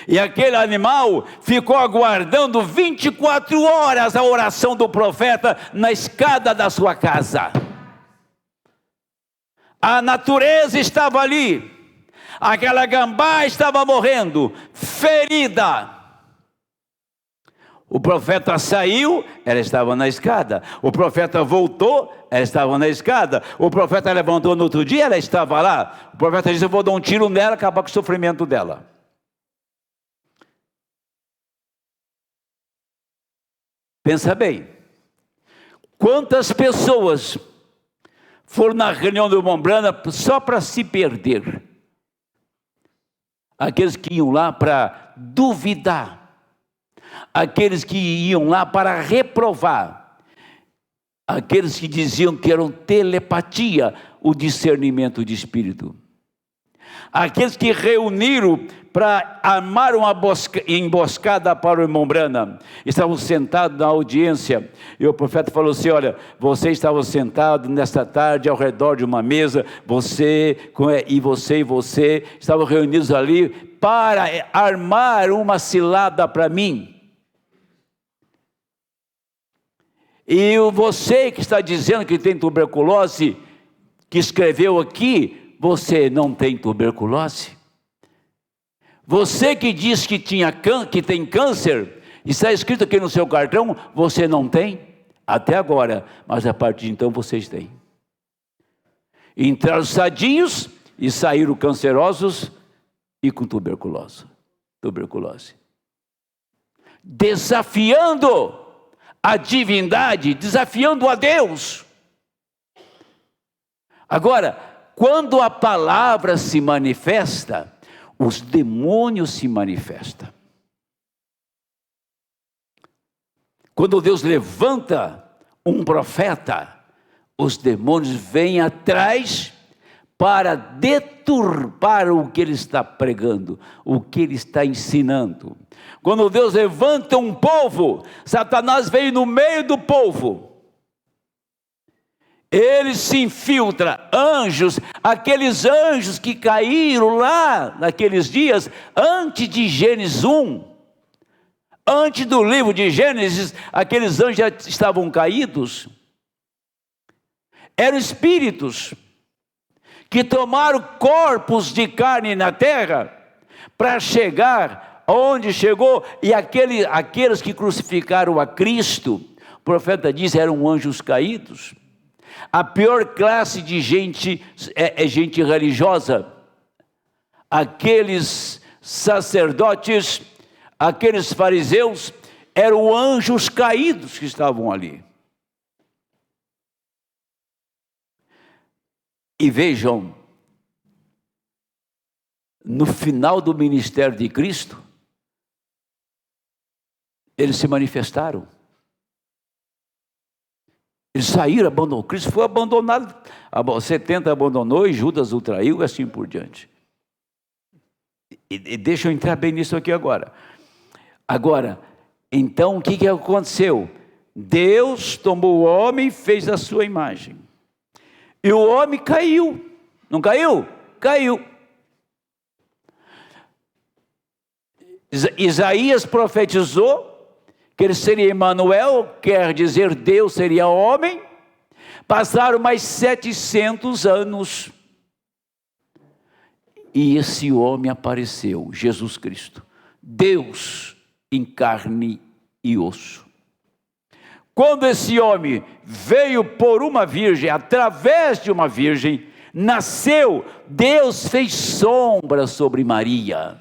E aquele animal ficou aguardando 24 horas a oração do profeta na escada da sua casa. A natureza estava ali. Aquela gambá estava morrendo, ferida. O profeta saiu, ela estava na escada. O profeta voltou, ela estava na escada. O profeta levantou no outro dia, ela estava lá. O profeta disse: eu vou dar um tiro nela, acabar com o sofrimento dela. Pensa bem, quantas pessoas foram na reunião do Mombrana só para se perder? Aqueles que iam lá para duvidar, aqueles que iam lá para reprovar, aqueles que diziam que eram telepatia, o discernimento de espírito, aqueles que reuniram para armar uma emboscada para o irmão Branham, estavam sentados na audiência, e o profeta falou assim: olha, vocês estavam sentados nesta tarde ao redor de uma mesa, você e você estavam reunidos ali para armar uma cilada para mim. E você que está dizendo que tem tuberculose, que escreveu aqui, você não tem tuberculose? Você que diz que tem câncer, está escrito aqui no seu cartão, você não tem? Até agora, mas a partir de então vocês têm. Entraram sadios e saíram cancerosos e com tuberculose. Desafiando a divindade, desafiando a Deus. Agora, quando a palavra se manifesta, os demônios se manifestam. Quando Deus levanta um profeta, os demônios vêm atrás para deturpar o que ele está pregando, o que ele está ensinando. Quando Deus levanta um povo, Satanás veio no meio do povo. Ele se infiltra, anjos, aqueles anjos que caíram lá naqueles dias, antes de Gênesis 1, antes do livro de Gênesis, aqueles anjos já estavam caídos. Eram espíritos que tomaram corpos de carne na terra para chegar onde chegou, e aqueles que crucificaram a Cristo, o profeta diz, eram anjos caídos. A pior classe de gente é gente religiosa. Aqueles sacerdotes, aqueles fariseus, eram anjos caídos que estavam ali. E vejam, no final do ministério de Cristo, eles se manifestaram. Eles saíram, abandonaram. Cristo foi abandonado. 70 abandonou e Judas o traiu e assim por diante. E deixa eu entrar bem nisso aqui agora. Agora, então o que aconteceu? Deus tomou o homem e fez a sua imagem. E o homem caiu. Não caiu? Caiu. Isaías profetizou que ele seria Emanuel, quer dizer Deus seria homem. Passaram mais 700 anos. E esse homem apareceu, Jesus Cristo, Deus em carne e osso. Quando esse homem veio por uma virgem, através de uma virgem, nasceu, Deus fez sombra sobre Maria.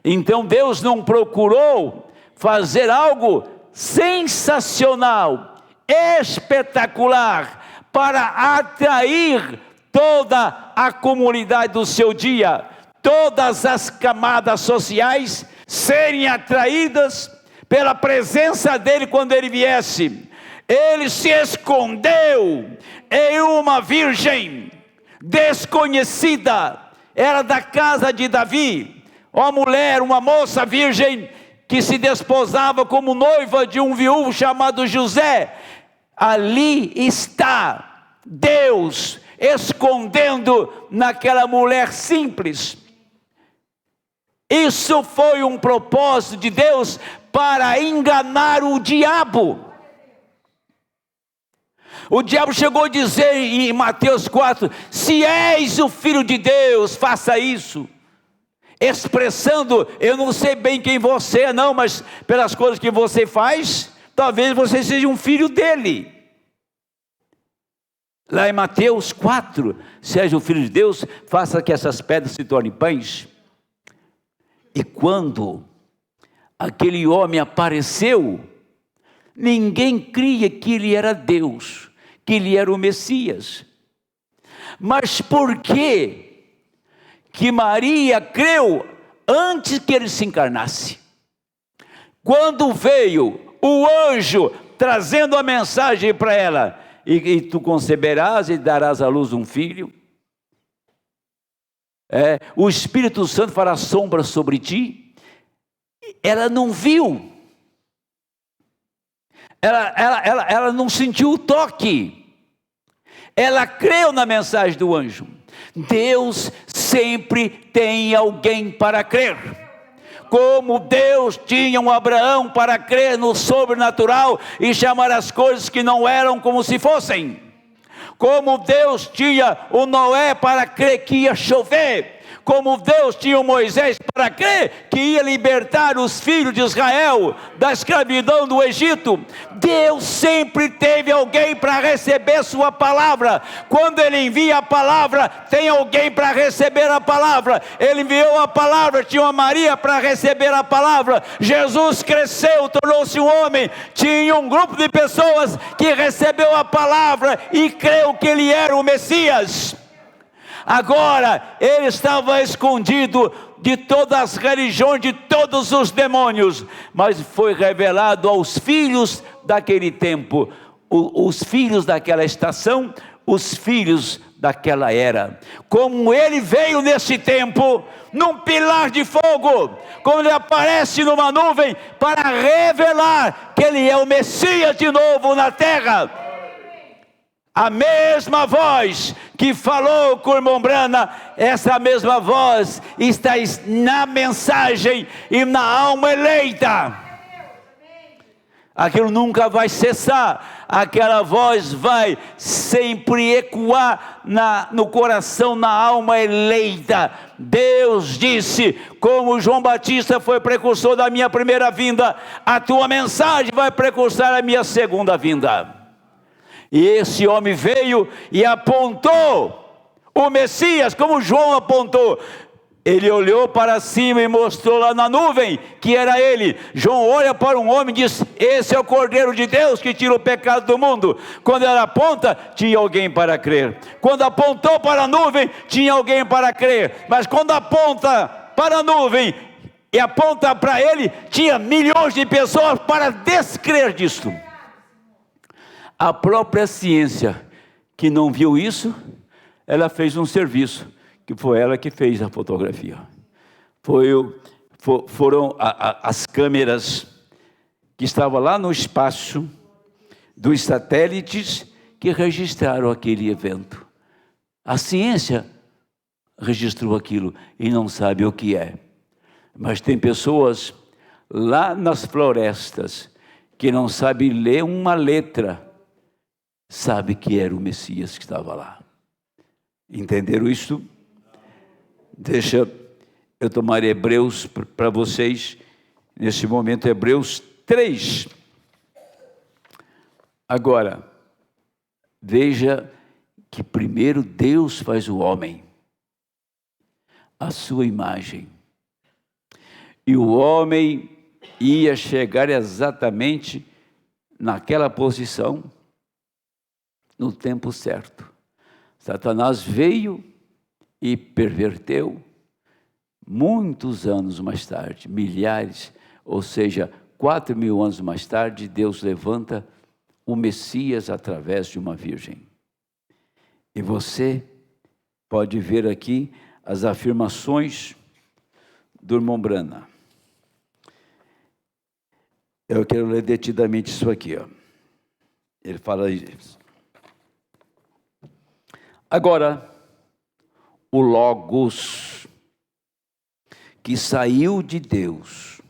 Então Deus não procurou fazer algo sensacional, espetacular, para atrair toda a comunidade do seu dia, todas as camadas sociais serem atraídas pela presença dele quando ele viesse. Ele se escondeu em uma virgem desconhecida, era da casa de Davi, uma mulher, uma moça virgem que se desposava como noiva de um viúvo chamado José. Ali está Deus escondendo naquela mulher simples. Isso foi um propósito de Deus para enganar o diabo. O diabo chegou a dizer em Mateus 4, se és o Filho de Deus, faça isso. Expressando, eu não sei bem quem você é não, mas pelas coisas que você faz, talvez você seja um filho dele. Lá em Mateus 4, seja o Filho de Deus, faça que essas pedras se tornem pães. E quando aquele homem apareceu, ninguém cria que ele era Deus, que ele era o Messias. Mas por que Maria creu antes que ele se encarnasse? Quando veio o anjo trazendo a mensagem para ela, e tu conceberás e darás à luz um filho, o Espírito Santo fará sombra sobre ti. Ela não viu, ela não sentiu o toque, ela creu na mensagem do anjo. Deus sempre tem alguém para crer. Como Deus tinha um Abraão para crer no sobrenatural e chamar as coisas que não eram como se fossem. Como Deus tinha o Noé para crer que ia chover. Como Deus tinha o Moisés para crer que ia libertar os filhos de Israel da escravidão do Egito. Deus sempre teve alguém para receber sua palavra. Quando ele envia a palavra, tem alguém para receber a palavra. Ele enviou a palavra, tinha uma Maria para receber a palavra. Jesus cresceu, tornou-se um homem, tinha um grupo de pessoas que recebeu a palavra e creu que ele era o Messias. Agora, ele estava escondido de todas as religiões, de todos os demônios, mas foi revelado aos filhos daquele tempo, os filhos daquela estação, os filhos daquela era. Como ele veio nesse tempo, num pilar de fogo, como ele aparece numa nuvem, para revelar que ele é o Messias de novo na terra. A mesma voz que falou com o irmão Brana, essa mesma voz está na mensagem e na alma eleita. Aquilo nunca vai cessar, aquela voz vai sempre ecoar no coração, na alma eleita. Deus disse, como João Batista foi precursor da minha primeira vinda, a tua mensagem vai precursar a minha segunda vinda. E esse homem veio e apontou o Messias, como João apontou. Ele olhou para cima e mostrou lá na nuvem que era ele. João olha para um homem e diz: esse é o Cordeiro de Deus que tira o pecado do mundo. Quando ela aponta, tinha alguém para crer. Quando apontou para a nuvem, tinha alguém para crer. Mas quando aponta para a nuvem e aponta para ele, tinha milhões de pessoas para descrer disto. A própria ciência que não viu isso, ela fez um serviço, que foi ela que fez a fotografia. Foram as câmeras que estavam lá no espaço, dos satélites, que registraram aquele evento. A ciência registrou aquilo e não sabe o que é. Mas tem pessoas lá nas florestas que não sabem ler uma letra, sabe que era o Messias que estava lá. Entenderam isso? Deixa eu tomar Hebreus para vocês, nesse momento, Hebreus 3. Agora, veja que primeiro Deus faz o homem, a sua imagem. E o homem ia chegar exatamente naquela posição, no tempo certo. Satanás veio e perverteu. Muitos anos mais tarde, milhares, ou seja, 4.000 anos mais tarde, Deus levanta o Messias através de uma virgem. E você pode ver aqui as afirmações do irmão Brana. Eu quero ler detidamente isso aqui, ó. Ele fala isso. Agora, o Logos, que saiu de Deus,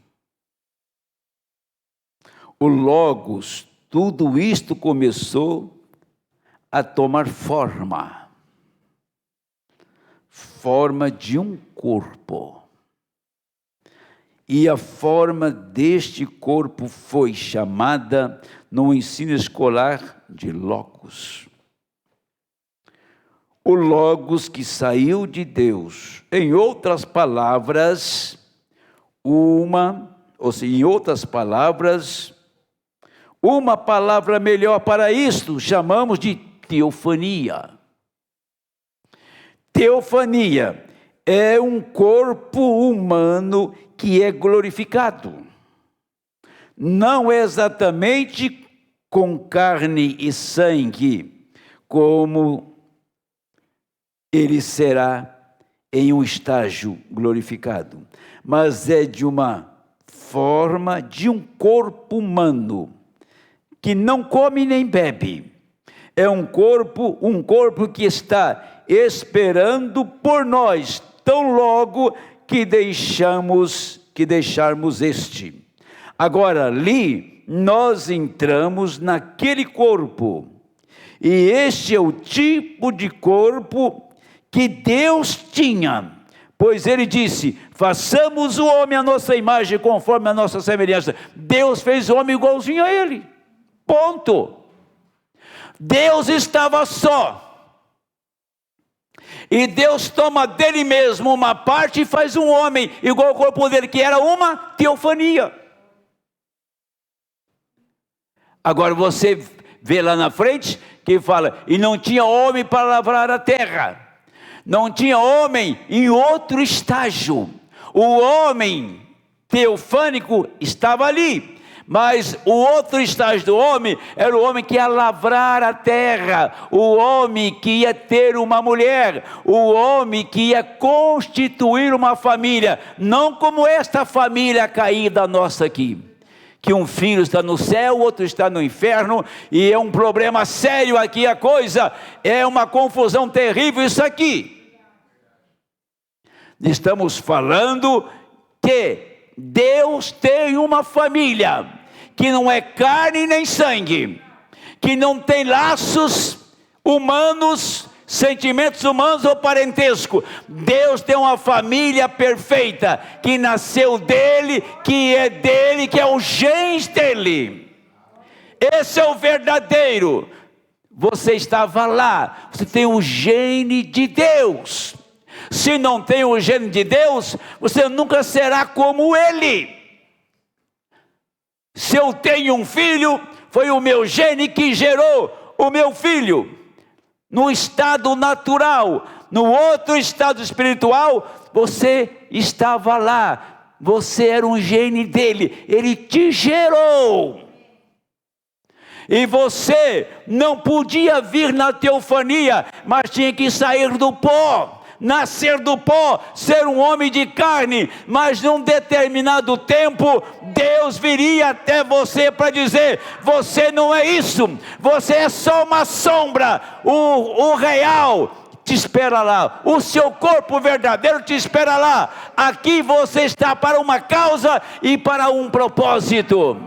o Logos, tudo isto começou a tomar forma de um corpo. E a forma deste corpo foi chamada no ensino escolar de Logos. O Logos que saiu de Deus. Em outras palavras, uma palavra melhor para isto, chamamos de teofania. Teofania é um corpo humano que é glorificado. Não é exatamente com carne e sangue, como ele será em um estágio glorificado, mas é de uma forma de um corpo humano, que não come nem bebe. É um corpo que está esperando por nós, tão logo que deixarmos este. Agora, ali, nós entramos naquele corpo, e este é o tipo de corpo que Deus tinha, pois ele disse: façamos o homem à nossa imagem, conforme a nossa semelhança. Deus fez o homem igualzinho a ele, ponto. Deus estava só, e Deus toma dele mesmo uma parte e faz um homem igual ao corpo dele, que era uma teofania. Agora você vê lá na frente que fala: e não tinha homem para lavrar a terra. Não tinha homem em outro estágio. O homem teofânico estava ali, mas o outro estágio do homem era o homem que ia lavrar a terra, o homem que ia ter uma mulher, o homem que ia constituir uma família, não como esta família caída nossa aqui, que um filho está no céu, o outro está no inferno, e é um problema sério aqui a coisa, é uma confusão terrível isso aqui. Estamos falando que Deus tem uma família, que não é carne nem sangue, que não tem laços humanos, sentimentos humanos ou parentesco. Deus tem uma família perfeita, que nasceu dele, que é o genes dele. Esse é o verdadeiro. Você estava lá, você tem o gene de Deus. Se não tem o gene de Deus, você nunca será como Ele. Se eu tenho um filho, foi o meu gene que gerou o meu filho. No estado natural, no outro estado espiritual, você estava lá. Você era um gene dele, ele te gerou. E você não podia vir na teofania, mas tinha que sair do pó, nascer do pó, ser um homem de carne. Mas num determinado tempo, Deus viria até você para dizer: você não é isso, você é só uma sombra. O real te espera lá, o seu corpo verdadeiro te espera lá. Aqui você está para uma causa e para um propósito.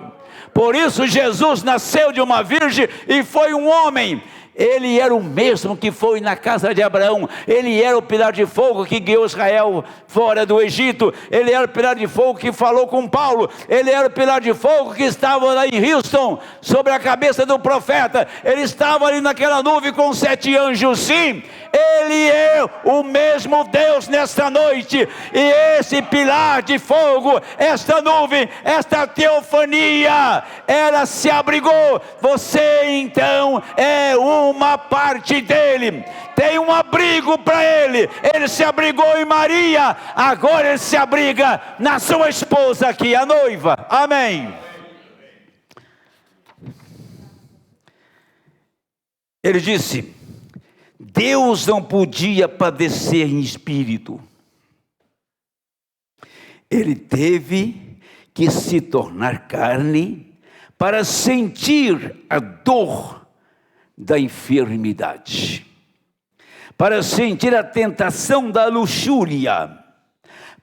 Por isso Jesus nasceu de uma virgem e foi um homem. Ele era o mesmo que foi na casa de Abraão. Ele era o pilar de fogo que guiou Israel fora do Egito. Ele era o pilar de fogo que falou com Paulo. Ele era o pilar de fogo que estava lá em Houston, sobre a cabeça do profeta. Ele estava ali naquela nuvem com 7 anjos. Sim, Ele é o mesmo Deus nesta noite. E esse pilar de fogo, esta nuvem, esta teofania, ela se abrigou. Você então é uma parte dele, tem um abrigo para ele. Ele se abrigou em Maria, agora ele se abriga na sua esposa aqui, a noiva. Amém. Ele disse: Deus não podia padecer em espírito. Ele teve que se tornar carne para sentir a dor da enfermidade, para sentir a tentação da luxúria,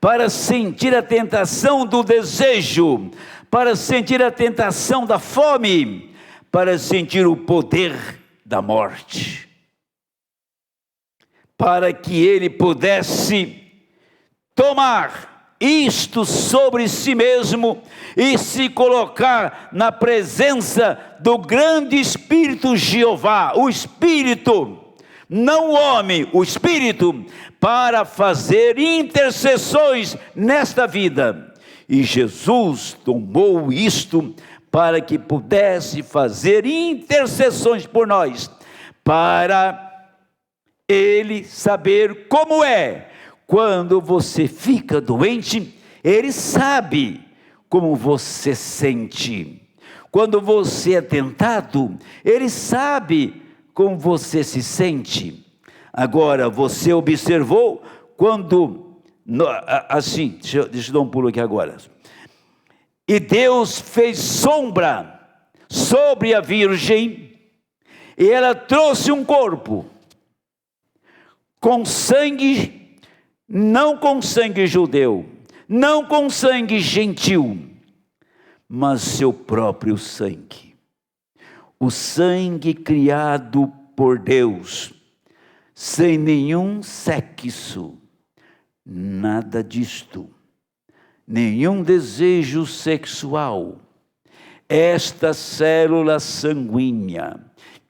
para sentir a tentação do desejo, para sentir a tentação da fome, para sentir o poder da morte, para que ele pudesse tomar isto sobre si mesmo e se colocar na presença do grande Espírito Jeová, o Espírito, não o homem, o Espírito, para fazer intercessões nesta vida. E Jesus tomou isto para que pudesse fazer intercessões por nós, para ele saber como é. Quando você fica doente, ele sabe como você sente. Quando você é tentado, ele sabe como você se sente. Agora, você observou quando, assim, deixa eu dar um pulo aqui agora. E Deus fez sombra sobre a virgem, e ela trouxe um corpo com sangue, não com sangue judeu, não com sangue gentil, mas seu próprio sangue. O sangue criado por Deus, sem nenhum sexo, nada disto, nenhum desejo sexual. Esta célula sanguínea,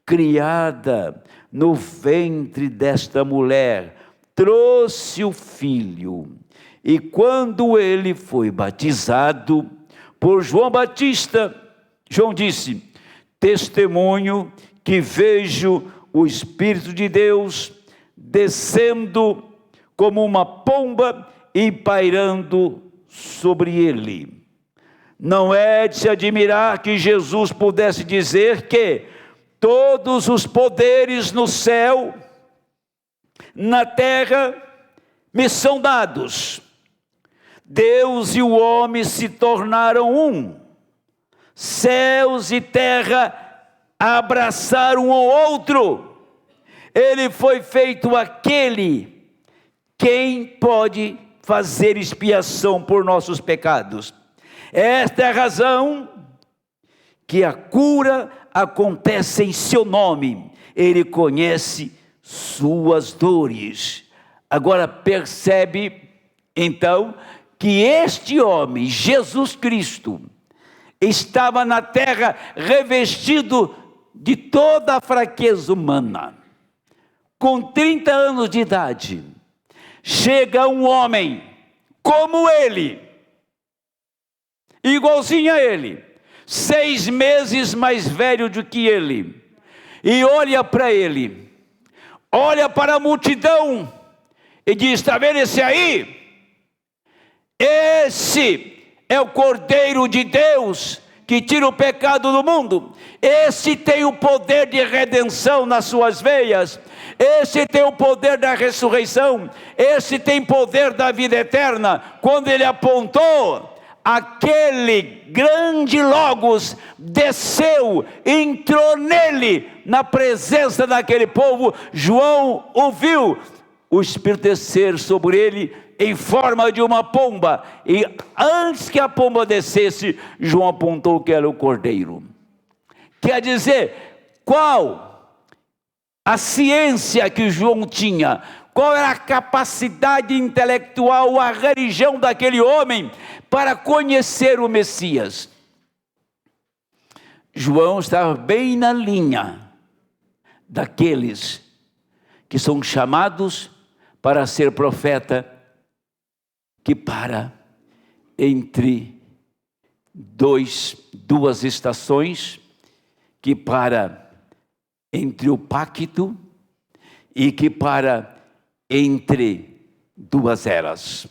criada no ventre desta mulher, trouxe o filho. E quando ele foi batizado por João Batista, João disse: testemunho que vejo o Espírito de Deus descendo como uma pomba e pairando sobre ele. Não é de se admirar que Jesus pudesse dizer que todos os poderes no céu, na terra, me são dados. Deus e o homem se tornaram um. Céus e terra abraçaram um ao outro. Ele foi feito aquele quem pode fazer expiação por nossos pecados. Esta é a razão que a cura acontece em seu nome. Ele conhece suas dores. Agora percebe então que este homem, Jesus Cristo, estava na terra revestido de toda a fraqueza humana. Com 30 anos de idade, chega um homem como ele, igualzinho a ele, 6 meses mais velho do que ele, e olha para ele, olha para a multidão e diz: está vendo esse aí? Esse é o Cordeiro de Deus que tira o pecado do mundo. Esse tem o poder de redenção nas suas veias. Esse tem o poder da ressurreição. Esse tem poder da vida eterna. Quando ele apontou, aquele grande Logos desceu, entrou nele, na presença daquele povo. João ouviu o Espírito descer sobre ele em forma de uma pomba, e antes que a pomba descesse, João apontou que era o Cordeiro. Quer dizer, qual a ciência que João tinha, qual era a capacidade intelectual, a religião daquele homem para conhecer o Messias? João estava bem na linha daqueles que são chamados para ser profeta, que para entre duas estações, que para entre o pacto e que para entre 2 eras.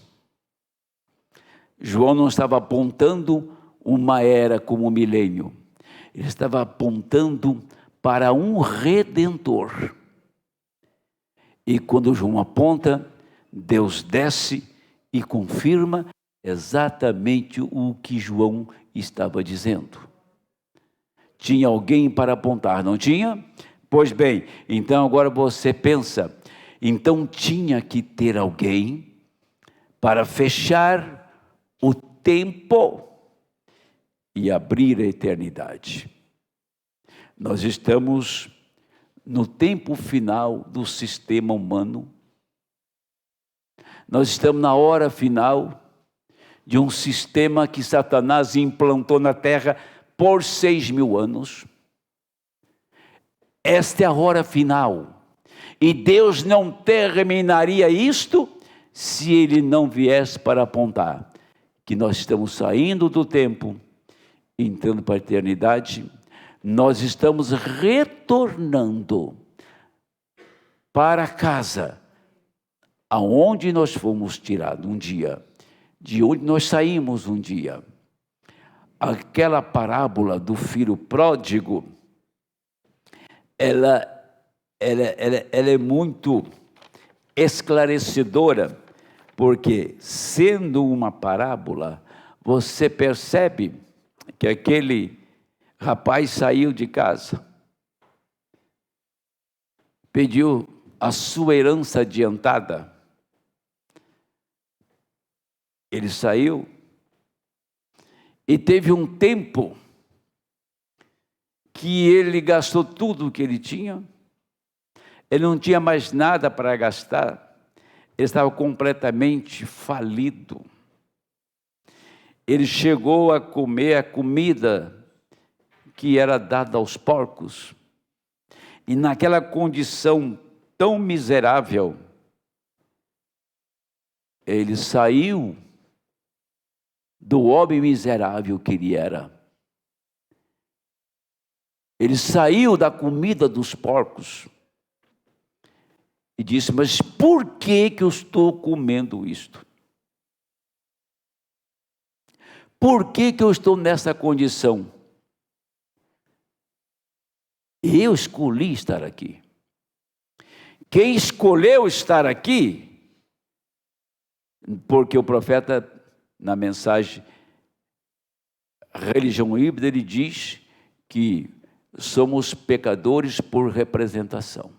João não estava apontando uma era como um milênio, ele estava apontando para um Redentor. E quando João aponta, Deus desce e confirma exatamente o que João estava dizendo. Tinha alguém para apontar, não tinha? Pois bem, então agora você pensa, então tinha que ter alguém para fechar o tempo e abrir a eternidade. Nós estamos no tempo final do sistema humano. Nós estamos na hora final de um sistema que Satanás implantou na terra por 6.000 anos. Esta é a hora final. E Deus não terminaria isto se Ele não viesse para apontar que nós estamos saindo do tempo, entrando para a eternidade. Nós estamos retornando para casa, aonde nós fomos tirados um dia, de onde nós saímos um dia. Aquela parábola do filho pródigo, ela é muito esclarecedora, porque sendo uma parábola, você percebe que aquele rapaz saiu de casa, pediu a sua herança adiantada. Ele saiu e teve um tempo que ele gastou tudo o que ele tinha. Ele não tinha mais nada para gastar. Ele estava completamente falido. Ele chegou a comer a comida que era dada aos porcos. E naquela condição tão miserável, ele saiu do homem miserável que ele era. Ele saiu da comida dos porcos e disse: mas por que eu estou comendo isto? Por que eu estou nessa condição? Eu escolhi estar aqui. Quem escolheu estar aqui, porque o profeta, na mensagem Religião Híbrida, ele diz que somos pecadores por representação.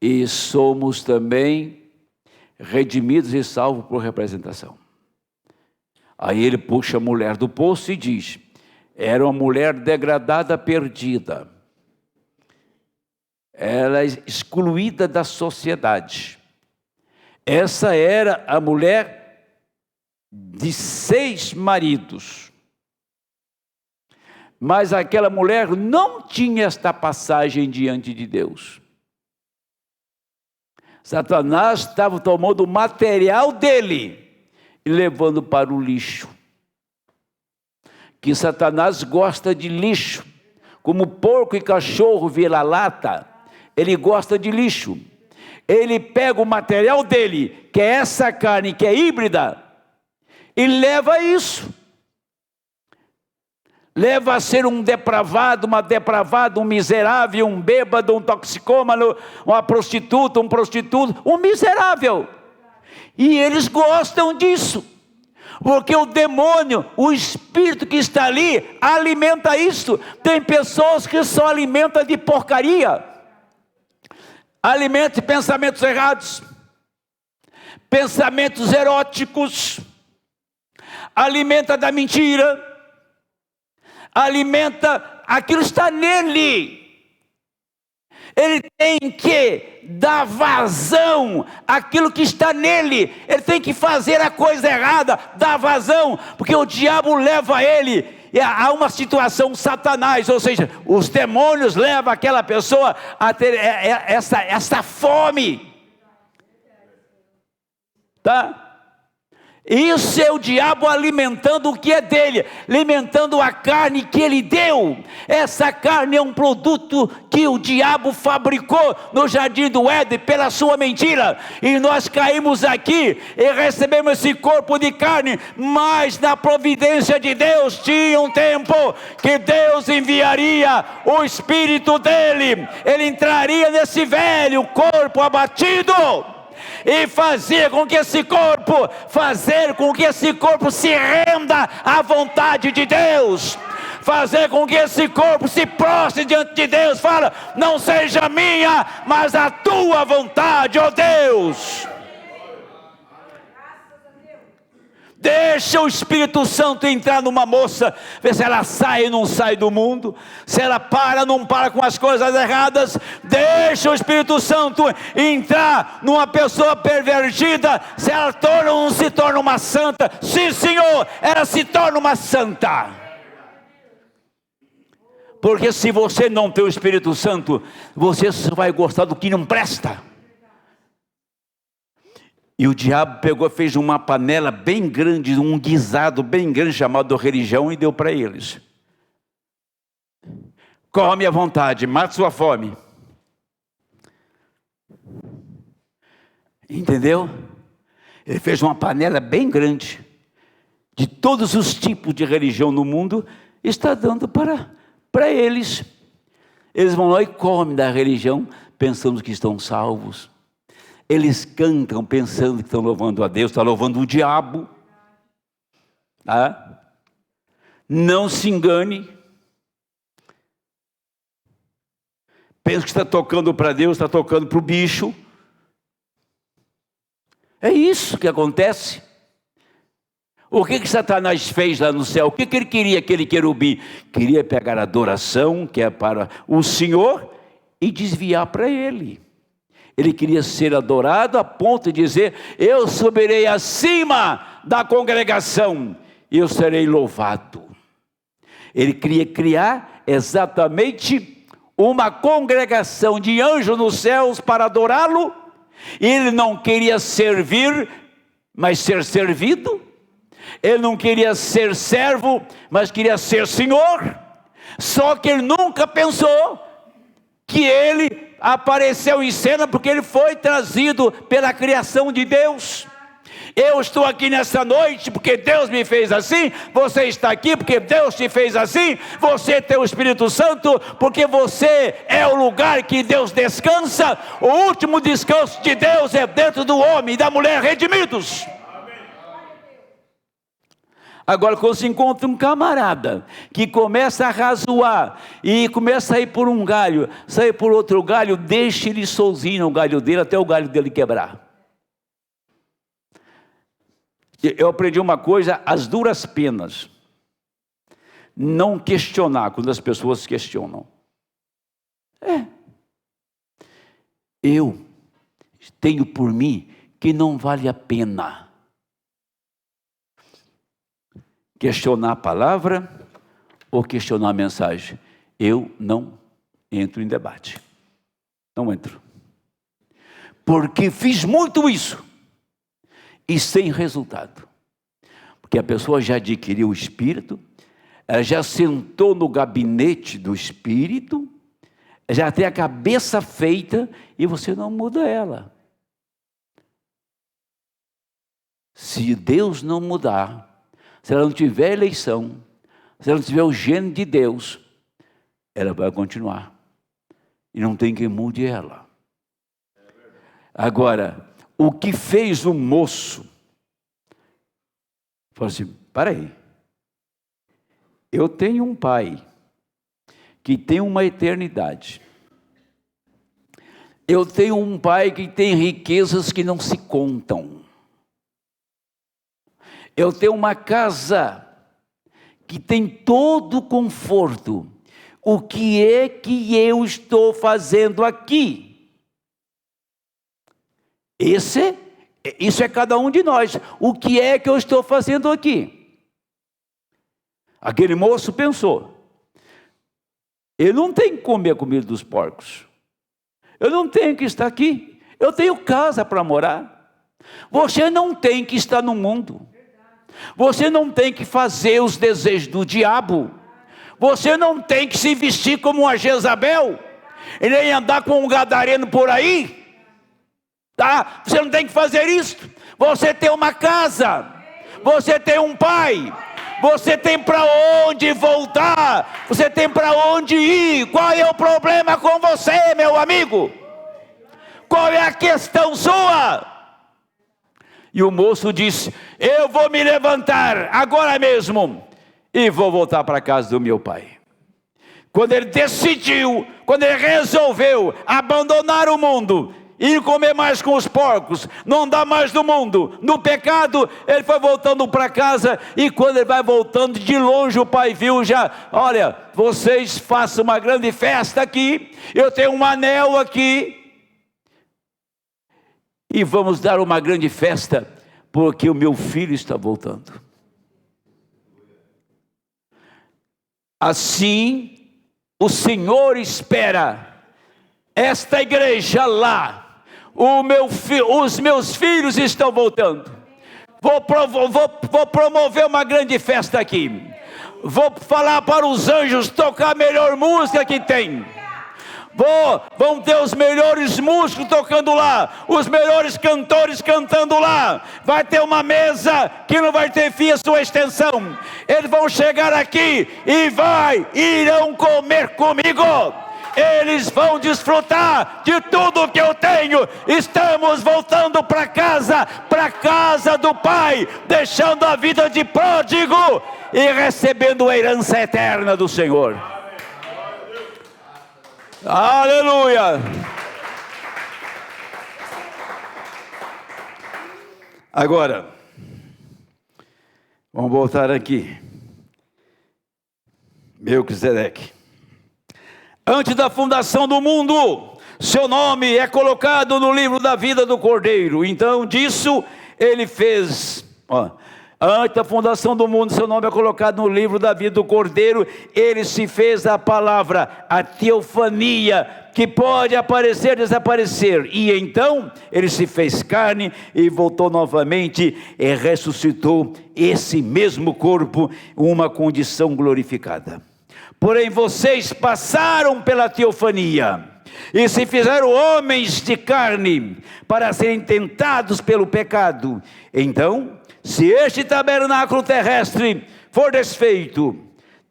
E somos também redimidos e salvos por representação. Aí ele puxa a mulher do poço e diz: era uma mulher degradada, perdida. Ela é excluída da sociedade. Essa era a mulher de 6 maridos. Mas aquela mulher não tinha esta passagem diante de Deus. Satanás estava tomando o material dele e levando para o lixo. Que Satanás gosta de lixo. Como porco e cachorro vira-lata, ele gosta de lixo. Ele pega o material dele, que é essa carne que é híbrida, e leva isso. Leva a ser um depravado, uma depravada, um miserável, um bêbado, um toxicômano, uma prostituta, um prostituto, um miserável. E eles gostam disso. Porque o demônio, o espírito que está ali, alimenta isso. Tem pessoas que só alimentam de porcaria. Alimenta de pensamentos errados. Pensamentos eróticos. Alimenta da mentira. Alimenta, aquilo está nele. Ele tem que dar vazão àquilo que está nele. Ele tem que fazer a coisa errada, dar vazão, porque o diabo leva ele a uma situação Satanás, ou seja, os demônios levam aquela pessoa a ter essa fome, tá? Isso é o diabo alimentando o que é dele, alimentando a carne que ele deu. Essa carne é um produto que o diabo fabricou no jardim do Éden pela sua mentira, e nós caímos aqui e recebemos esse corpo de carne, mas na providência de Deus tinha um tempo que Deus enviaria o Espírito dele, ele entraria nesse velho corpo abatido e fazer com que esse corpo se renda à vontade de Deus, fazer com que esse corpo se prostre diante de Deus, fala, não seja minha, mas a tua vontade, ó Deus. Deixa o Espírito Santo entrar numa moça, ver se ela sai ou não sai do mundo, se ela para ou não para com as coisas erradas. Deixa o Espírito Santo entrar numa pessoa pervertida, se ela torna ou não se torna uma santa. Sim, Senhor, ela se torna uma santa. Porque se você não tem o Espírito Santo, você só vai gostar do que não presta. E o diabo pegou, fez uma panela bem grande, um guisado bem grande, chamado religião, e deu para eles. Come à vontade, mate sua fome. Entendeu? Ele fez uma panela bem grande, de todos os tipos de religião no mundo, está dando para eles. Eles vão lá e comem da religião, pensando que estão salvos. Eles cantam pensando que estão louvando a Deus, estão louvando o diabo. Tá? Não se engane. Pensa que está tocando para Deus, está tocando para o bicho. É isso que acontece. O que Satanás fez lá no céu? O que ele queria, aquele querubim? Queria pegar a adoração, que é para o Senhor, e desviar para ele. Ele queria ser adorado a ponto de dizer, eu subirei acima da congregação e eu serei louvado. Ele queria criar exatamente uma congregação de anjos nos céus para adorá-lo. Ele não queria servir, mas ser servido. Ele não queria ser servo, mas queria ser senhor. Só que ele nunca pensou que ele apareceu em cena, porque ele foi trazido pela criação de Deus. Eu estou aqui nessa noite porque Deus me fez assim. Você está aqui porque Deus te fez assim. Você tem o Espírito Santo porque você é o lugar que Deus descansa. O último descanso de Deus é dentro do homem e da mulher redimidos. Agora, quando se encontra um camarada que começa a razoar e começa a ir por um galho, sair por outro galho, deixe ele sozinho o galho dele até o galho dele quebrar. Eu aprendi uma coisa, as duras penas. Não questionar quando as pessoas questionam. Eu tenho por mim que não vale a pena questionar a palavra ou questionar a mensagem. Eu não entro em debate. Não entro. porque fiz muito isso e sem resultado. Porque a pessoa já adquiriu o Espírito, ela já sentou no gabinete do Espírito, já tem a cabeça feita e você não muda ela. Se Deus não mudar, se ela não tiver eleição, se ela não tiver o gênio de Deus, ela vai continuar. E não tem quem mude ela. Agora, o que fez o moço? Falou assim, para aí. Eu tenho um pai que tem uma eternidade. Eu tenho um pai que tem riquezas que não se contam. Eu tenho uma casa que tem todo o conforto. O que é que eu estou fazendo aqui? Isso é cada um de nós. O que é que eu estou fazendo aqui? Aquele moço pensou, eu não tenho que comer a comida dos porcos. Eu não tenho que estar aqui. Eu tenho casa para morar. Você não tem que estar no mundo. Você não tem que fazer os desejos do diabo. Você não tem que se vestir como uma Jezabel, e nem andar com um gadareno por aí. Tá? Você não tem que fazer isso. Você tem uma casa. Você tem um pai. Você tem para onde voltar. Você tem para onde ir. Qual é o problema com você, meu amigo? Qual é a questão sua? E o moço disse, eu vou me levantar agora mesmo e vou voltar para a casa do meu pai. Quando ele decidiu, quando ele resolveu abandonar o mundo, ir comer mais com os porcos, não andar mais no mundo, no pecado, ele foi voltando para casa, e quando ele vai voltando, de longe o pai viu já, olha, vocês façam uma grande festa aqui, eu tenho um anel aqui, e vamos dar uma grande festa, porque o meu filho está voltando. Assim, o Senhor espera esta igreja lá. Os meus filhos estão voltando. Vou promover uma grande festa aqui. Vou falar para os anjos tocar a melhor música que tem. Vão ter os melhores músicos tocando lá, os melhores cantores cantando lá. Vai ter uma mesa que não vai ter fim a sua extensão. Eles vão chegar aqui e irão comer comigo. Eles vão desfrutar de tudo que eu tenho. Estamos voltando para casa do Pai, deixando a vida de pródigo e recebendo a herança eterna do Senhor. Aleluia! Agora, vamos voltar aqui. Melquisedeque. Antes da fundação do mundo, seu nome é colocado no livro da vida do Cordeiro. Então, disso ele fez... Antes da fundação do mundo, seu nome é colocado no livro da vida do Cordeiro. Ele se fez a palavra, a teofania, que pode aparecer, desaparecer. E então, ele se fez carne e voltou novamente e ressuscitou esse mesmo corpo, uma condição glorificada. Porém, vocês passaram pela teofania e se fizeram homens de carne para serem tentados pelo pecado. Então, se este tabernáculo terrestre for desfeito,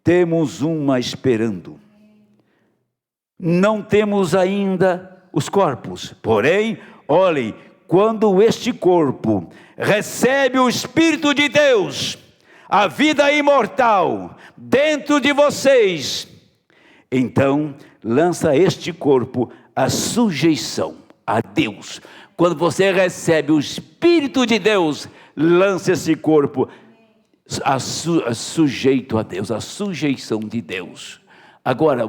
temos uma esperando. Não temos ainda os corpos. Porém, olhem, quando este corpo recebe o Espírito de Deus, a vida imortal dentro de vocês, então lança este corpo à sujeição a Deus. Quando você recebe o Espírito de Deus, lança esse corpo sujeito a Deus, a sujeição de Deus. Agora,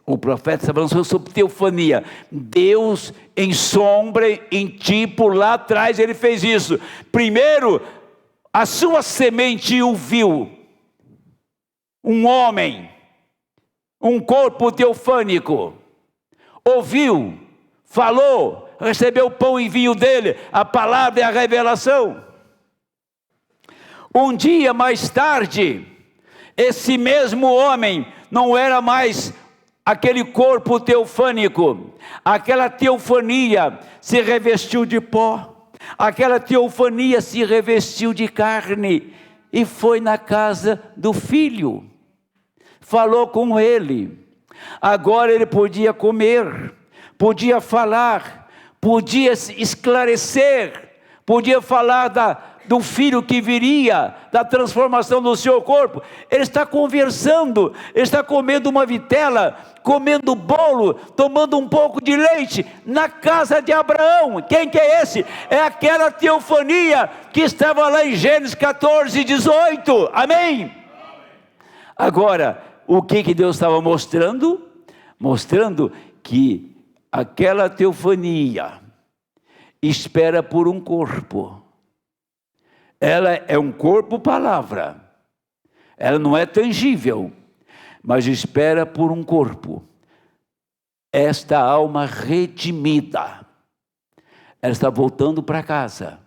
o profeta está falando sobre teofania. Deus em sombra, em tipo, lá atrás ele fez isso. Primeiro, a sua semente o viu. Um homem, um corpo teofânico, ouviu, falou, recebeu o pão e vinho dele, a palavra e a revelação. Um dia mais tarde, esse mesmo homem não era mais aquele corpo teofânico, aquela teofania se revestiu de pó, aquela teofania se revestiu de carne e foi na casa do filho, falou com ele. Agora ele podia comer, podia falar, podia esclarecer, podia falar do filho que viria, da transformação do seu corpo. Ele está conversando, ele está comendo uma vitela, comendo bolo, tomando um pouco de leite, na casa de Abraão. Quem que é esse? É aquela teofania que estava lá em Gênesis 14, 18, amém? Agora, o que Deus estava mostrando? Mostrando que aquela teofania espera por um corpo. Ela é um corpo palavra, ela não é tangível, mas espera por um corpo. Esta alma redimida, ela está voltando para casa,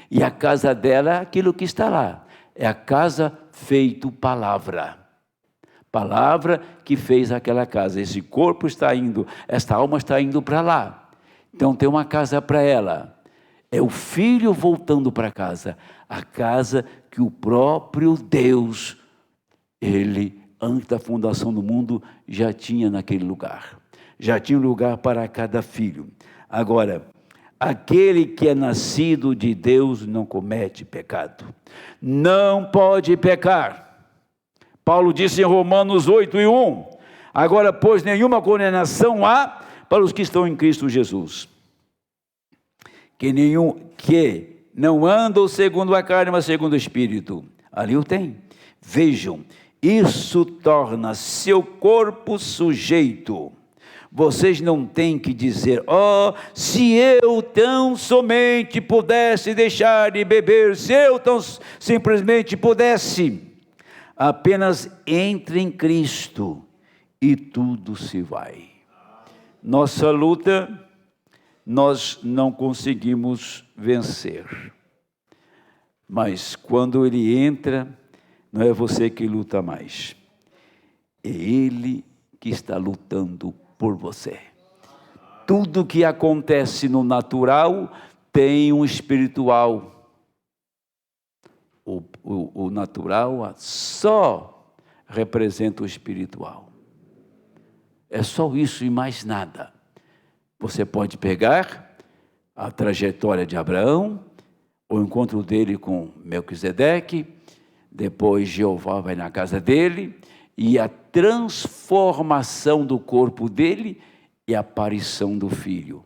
e a casa dela é aquilo que está lá, é a casa feito palavra, palavra que fez aquela casa. Esse corpo está indo, esta alma está indo para lá, então tem uma casa para ela. É o filho voltando para casa, a casa que o próprio Deus, ele, antes da fundação do mundo, já tinha naquele lugar. Já tinha um lugar para cada filho. Agora, aquele que é nascido de Deus não comete pecado. Não pode pecar. Paulo disse em Romanos 8:1, agora, pois, nenhuma condenação há para os que estão em Cristo Jesus. Que não andam segundo a carne, mas segundo o Espírito. Ali o tem. Vejam, isso torna seu corpo sujeito. Vocês não têm que dizer, se eu tão somente pudesse deixar de beber, se eu tão simplesmente pudesse. Apenas entre em Cristo e tudo se vai. Nossa luta, nós não conseguimos vencer. Mas quando ele entra, não é você que luta mais. É ele que está lutando por você. Tudo que acontece no natural tem um espiritual. O natural só representa o espiritual. É só isso e mais nada. Você pode pegar a trajetória de Abraão, o encontro dele com Melquisedeque, depois Jeová vai na casa dele, e a transformação do corpo dele e a aparição do filho.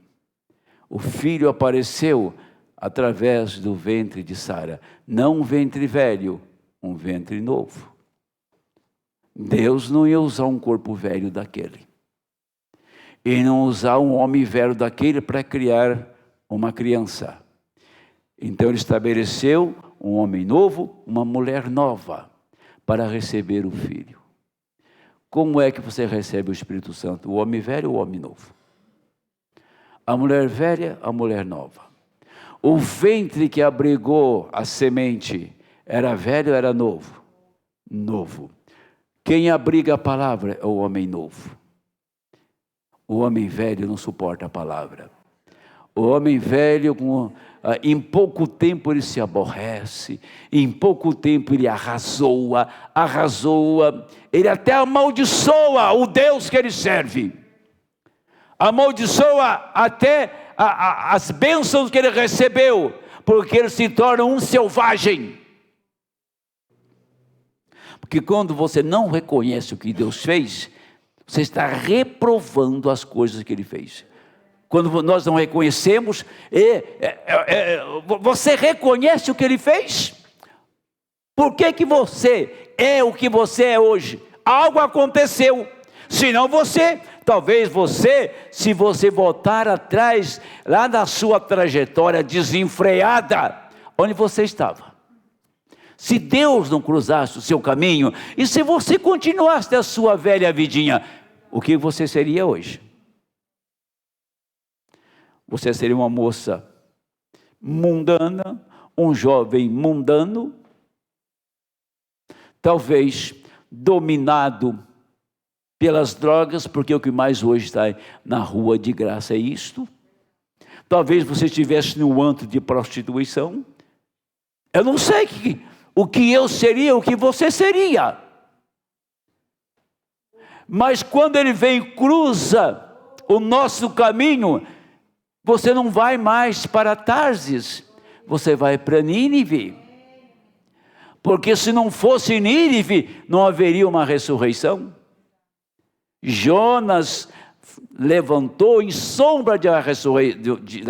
O filho apareceu através do ventre de Sara, não um ventre velho, um ventre novo. Deus não ia usar um corpo velho daquele. E não usar um homem velho daquele para criar uma criança. Então ele estabeleceu um homem novo, uma mulher nova, para receber o filho. Como é que você recebe o Espírito Santo? O homem velho ou o homem novo? A mulher velha, a mulher nova. O ventre que abrigou a semente, era velho ou era novo? Novo. Quem abriga a palavra é o homem novo. O homem velho não suporta a palavra. O homem velho, em pouco tempo ele se aborrece, em pouco tempo ele arrasoa, ele até amaldiçoa o Deus que ele serve. Amaldiçoa até as bênçãos que ele recebeu, porque ele se torna um selvagem. Porque quando você não reconhece o que Deus fez, você está reprovando as coisas que ele fez. Quando nós não reconhecemos, você reconhece o que ele fez? Por que você é o que você é hoje? Algo aconteceu. Senão talvez você, se você voltar atrás, lá na sua trajetória desenfreada, onde você estava. Se Deus não cruzasse o seu caminho, e se você continuasse a sua velha vidinha, o que você seria hoje? você seria uma moça mundana, um jovem mundano, talvez dominado pelas drogas, porque o que mais hoje está na rua de graça é isto. Talvez você estivesse no antro de prostituição. Eu não sei o que eu seria, o que você seria. Mas quando ele vem e cruza o nosso caminho, você não vai mais para Tarsis, você vai para Nínive. Porque se não fosse Nínive, não haveria uma ressurreição. Jonas levantou em sombra da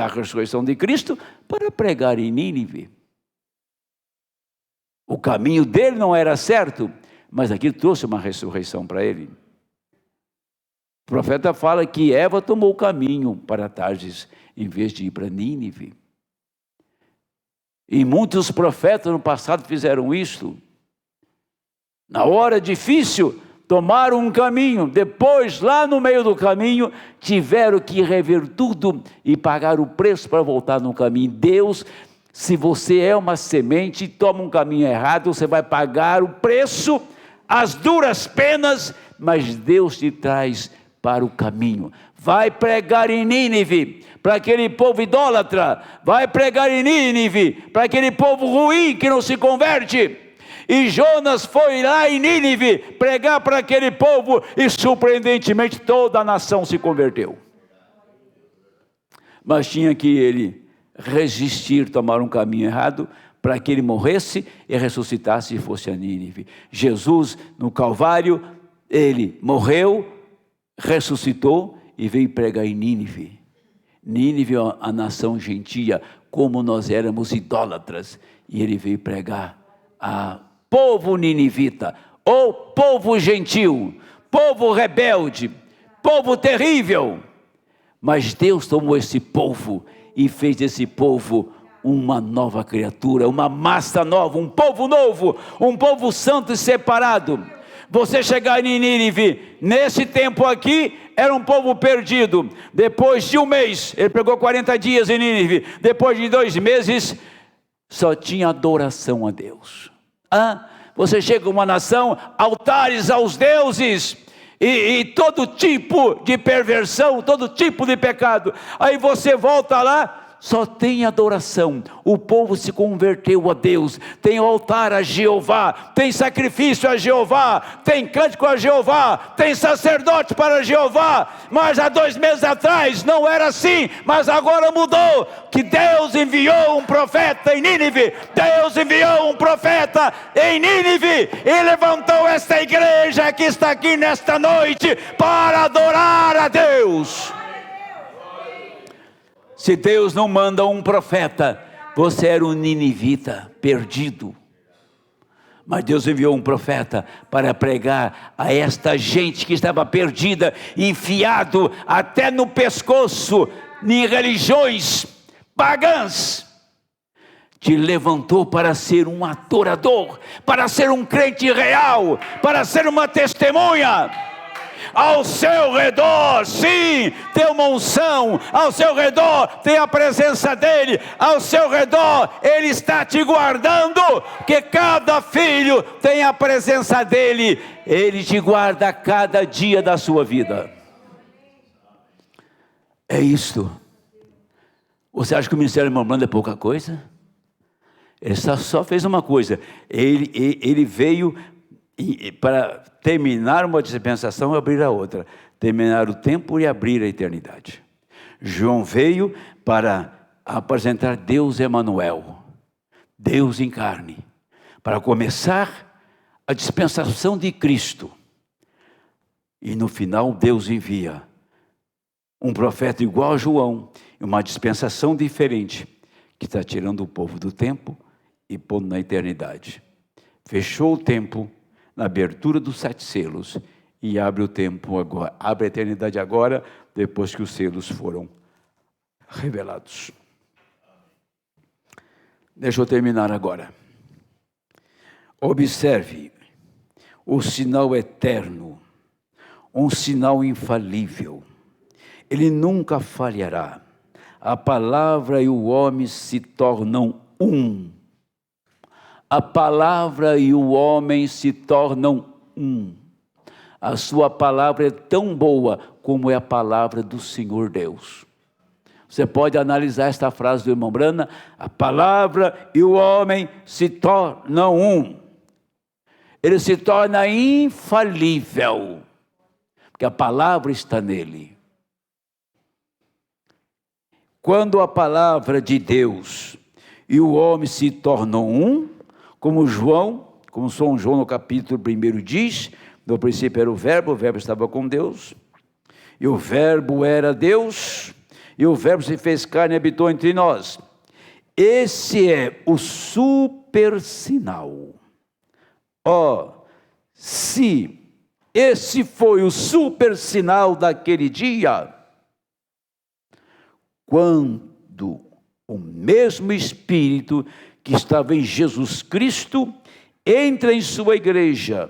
ressurreição de Cristo para pregar em Nínive. O caminho dele não era certo, mas aquilo trouxe uma ressurreição para ele. O profeta fala que Eva tomou o caminho para Tarsis, em vez de ir para Nínive. E muitos profetas no passado fizeram isto. Na hora difícil, tomaram um caminho, depois, lá no meio do caminho, tiveram que rever tudo e pagar o preço para voltar no caminho. Deus, se você é uma semente e toma um caminho errado, você vai pagar o preço, as duras penas, mas Deus te traz para o caminho. Vai pregar em Nínive, para aquele povo idólatra, vai pregar em Nínive, para aquele povo ruim que não se converte. E Jonas foi lá em Nínive pregar para aquele povo e surpreendentemente toda a nação se converteu. Mas tinha que ele resistir, tomar um caminho errado, para que ele morresse e ressuscitasse e fosse a Nínive. Jesus no Calvário, ele morreu, ressuscitou e veio pregar em Nínive. Nínive é a nação gentia, como nós éramos idólatras, e ele veio pregar a povo ninivita, ou povo gentil, povo rebelde, povo terrível. Mas Deus tomou esse povo e fez desse povo uma nova criatura, uma massa nova, um povo novo, um povo santo e separado. Você chegar em Nínive, nesse tempo aqui, era um povo perdido. Depois de um mês, ele pregou 40 dias em Nínive, depois de 2 meses, só tinha adoração a Deus. Você chega a uma nação, altares aos deuses, e todo tipo de perversão, todo tipo de pecado. Aí você volta lá, só tem adoração. O povo se converteu a Deus, tem altar a Jeová, tem sacrifício a Jeová, tem cântico a Jeová, tem sacerdote para Jeová. Mas há 2 meses atrás não era assim, mas agora mudou, que Deus enviou um profeta em Nínive. Deus enviou um profeta em Nínive e levantou esta igreja que está aqui nesta noite para adorar a Deus. Se Deus não manda um profeta, você era um ninivita perdido. Mas Deus enviou um profeta para pregar a esta gente que estava perdida, enfiado até no pescoço em religiões pagãs. Te levantou para ser um adorador, para ser um crente real, para ser uma testemunha. Ao seu redor, sim, tem uma unção, ao seu redor tem a presença dele, ao seu redor ele está te guardando, que cada filho tem a presença dele, ele te guarda a cada dia da sua vida. É isto. Você acha que o ministério de Mormon é pouca coisa? Ele só fez uma coisa, ele veio para terminar uma dispensação e abrir a outra, terminar o tempo e abrir a eternidade. João veio para apresentar Deus Emanuel, Deus em carne, para começar a dispensação de Cristo. E no final Deus envia um profeta igual a João, uma dispensação diferente, que está tirando o povo do tempo e pondo na eternidade. Fechou o tempo na abertura dos 7 selos e abre o tempo agora, abre a eternidade agora, depois que os selos foram revelados. Deixa eu terminar agora. Observe o sinal eterno, um sinal infalível. Ele nunca falhará. a palavra e o homem se tornam um. A palavra e o homem se tornam um. A sua palavra é tão boa como é a palavra do Senhor Deus. Você pode analisar esta frase do irmão Brana: a palavra e o homem se tornam um. Ele se torna infalível, porque a palavra está nele. Quando a palavra de Deus e o homem se tornam um, como São João no capítulo 1 diz, no princípio era o verbo estava com Deus, e o verbo era Deus, e o verbo se fez carne e habitou entre nós. Esse é o super sinal. Se esse foi o super sinal daquele dia, quando o mesmo Espírito que estava em Jesus Cristo entra em sua igreja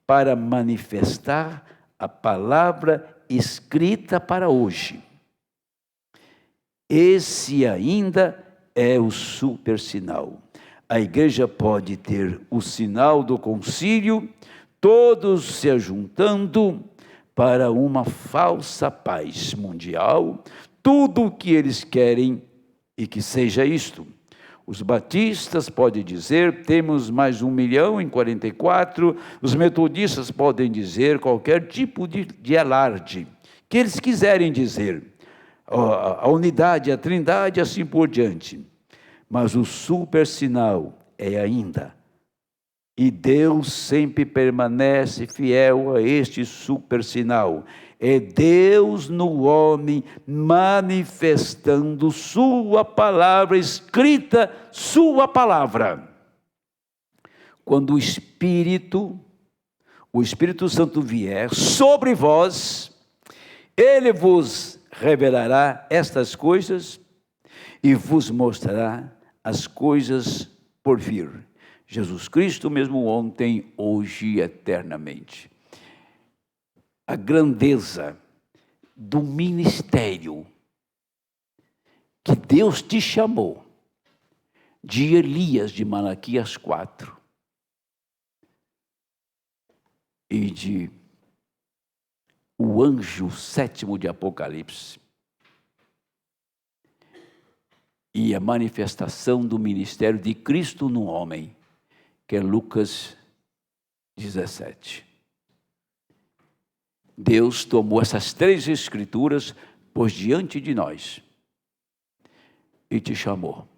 para manifestar a palavra escrita para hoje. Esse ainda é o super sinal. A igreja pode ter o sinal do concílio, todos se ajuntando para uma falsa paz mundial, tudo o que eles querem e que seja isto. Os batistas podem dizer, temos mais 1 milhão em 44, os metodistas podem dizer qualquer tipo de alarde, que eles quiserem dizer, a unidade, a trindade, assim por diante. Mas o super sinal é ainda, e Deus sempre permanece fiel a este super sinal, é Deus no homem manifestando sua palavra escrita, sua palavra. Quando o Espírito Santo vier sobre vós, ele vos revelará estas coisas e vos mostrará as coisas por vir. Jesus Cristo mesmo ontem, hoje e eternamente. A grandeza do ministério que Deus te chamou, de Elias, de Malaquias 4, e de o anjo 7 de Apocalipse, e a manifestação do ministério de Cristo no homem, que é Lucas 17. Deus tomou essas 3 escrituras, pôs diante de nós e te chamou.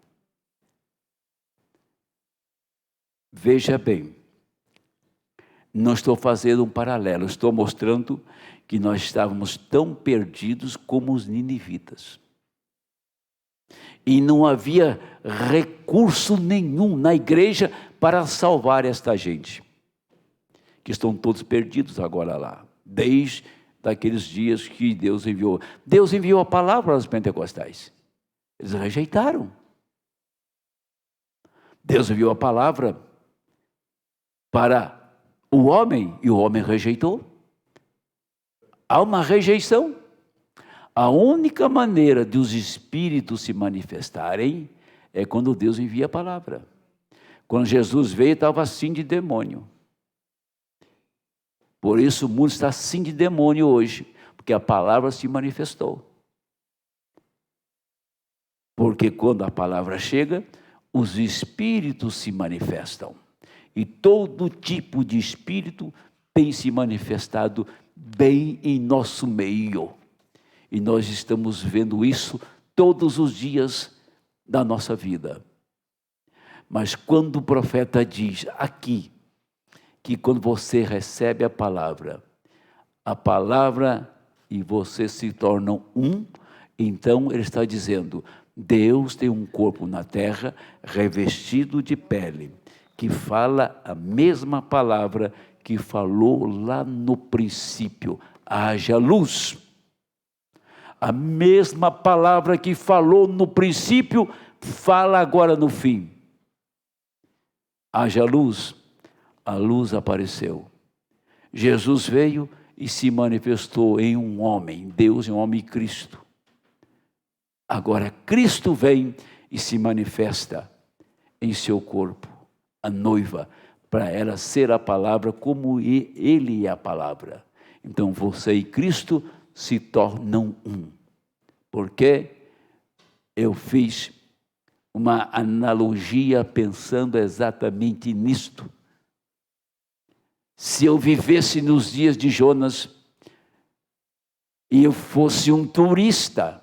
Veja bem, não estou fazendo um paralelo, estou mostrando que nós estávamos tão perdidos como os ninivitas. E não havia recurso nenhum na igreja para salvar esta gente, que estão todos perdidos agora lá. Desde aqueles dias que Deus enviou. Deus enviou a palavra aos pentecostais. Eles rejeitaram. Deus enviou a palavra para o homem e o homem rejeitou. Há uma rejeição. A única maneira de os espíritos se manifestarem é quando Deus envia a palavra. Quando Jesus veio, estava assim de demônio. Por isso o mundo está assim de demônio hoje, porque a palavra se manifestou. Porque quando a palavra chega, os espíritos se manifestam. E todo tipo de espírito tem se manifestado bem em nosso meio. E nós estamos vendo isso todos os dias da nossa vida. Mas quando o profeta diz aqui, que quando você recebe a palavra e você se tornam um, então ele está dizendo, Deus tem um corpo na terra revestido de pele, que fala a mesma palavra que falou lá no princípio, haja luz. A mesma palavra que falou no princípio, fala agora no fim. Haja luz. A luz apareceu. Jesus veio e se manifestou em um homem, Deus em um homem Cristo. Agora Cristo vem e se manifesta em seu corpo, a noiva, para ela ser a palavra como Ele é a palavra. Então você e Cristo se tornam um. Porque eu fiz uma analogia pensando exatamente nisto. Se eu vivesse nos dias de Jonas e eu fosse um turista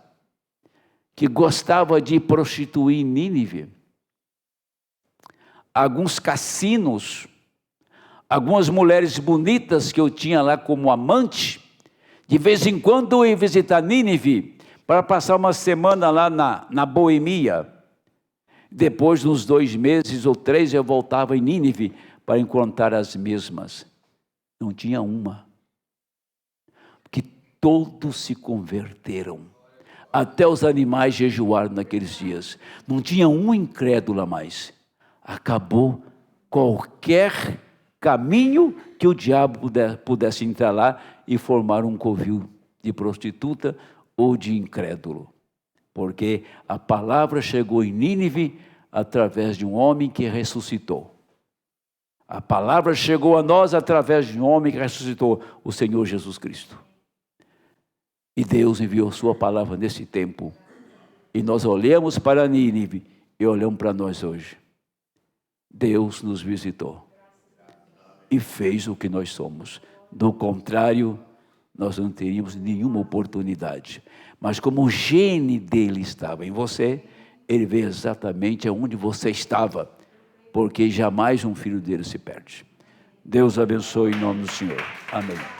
que gostava de prostituir em Nínive, alguns cassinos, algumas mulheres bonitas que eu tinha lá como amante, de vez em quando eu ia visitar Nínive para passar uma semana lá na boemia. Depois de uns 2 meses ou 3 eu voltava em Nínive para encontrar as mesmas. Não tinha uma. Porque todos se converteram. Até os animais jejuaram naqueles dias. Não tinha um incrédulo a mais. Acabou qualquer caminho que o diabo pudesse entrar lá e formar um covil de prostituta ou de incrédulo. Porque a palavra chegou em Nínive através de um homem que ressuscitou. A palavra chegou a nós através de um homem que ressuscitou, o Senhor Jesus Cristo. E Deus enviou sua palavra nesse tempo. E nós olhamos para Nínive e olhamos para nós hoje. Deus nos visitou e fez o que nós somos. Do contrário, nós não teríamos nenhuma oportunidade. Mas como o gene dele estava em você, ele veio exatamente aonde você estava, porque jamais um filho dele se perde. Deus abençoe em nome do Senhor. Amém.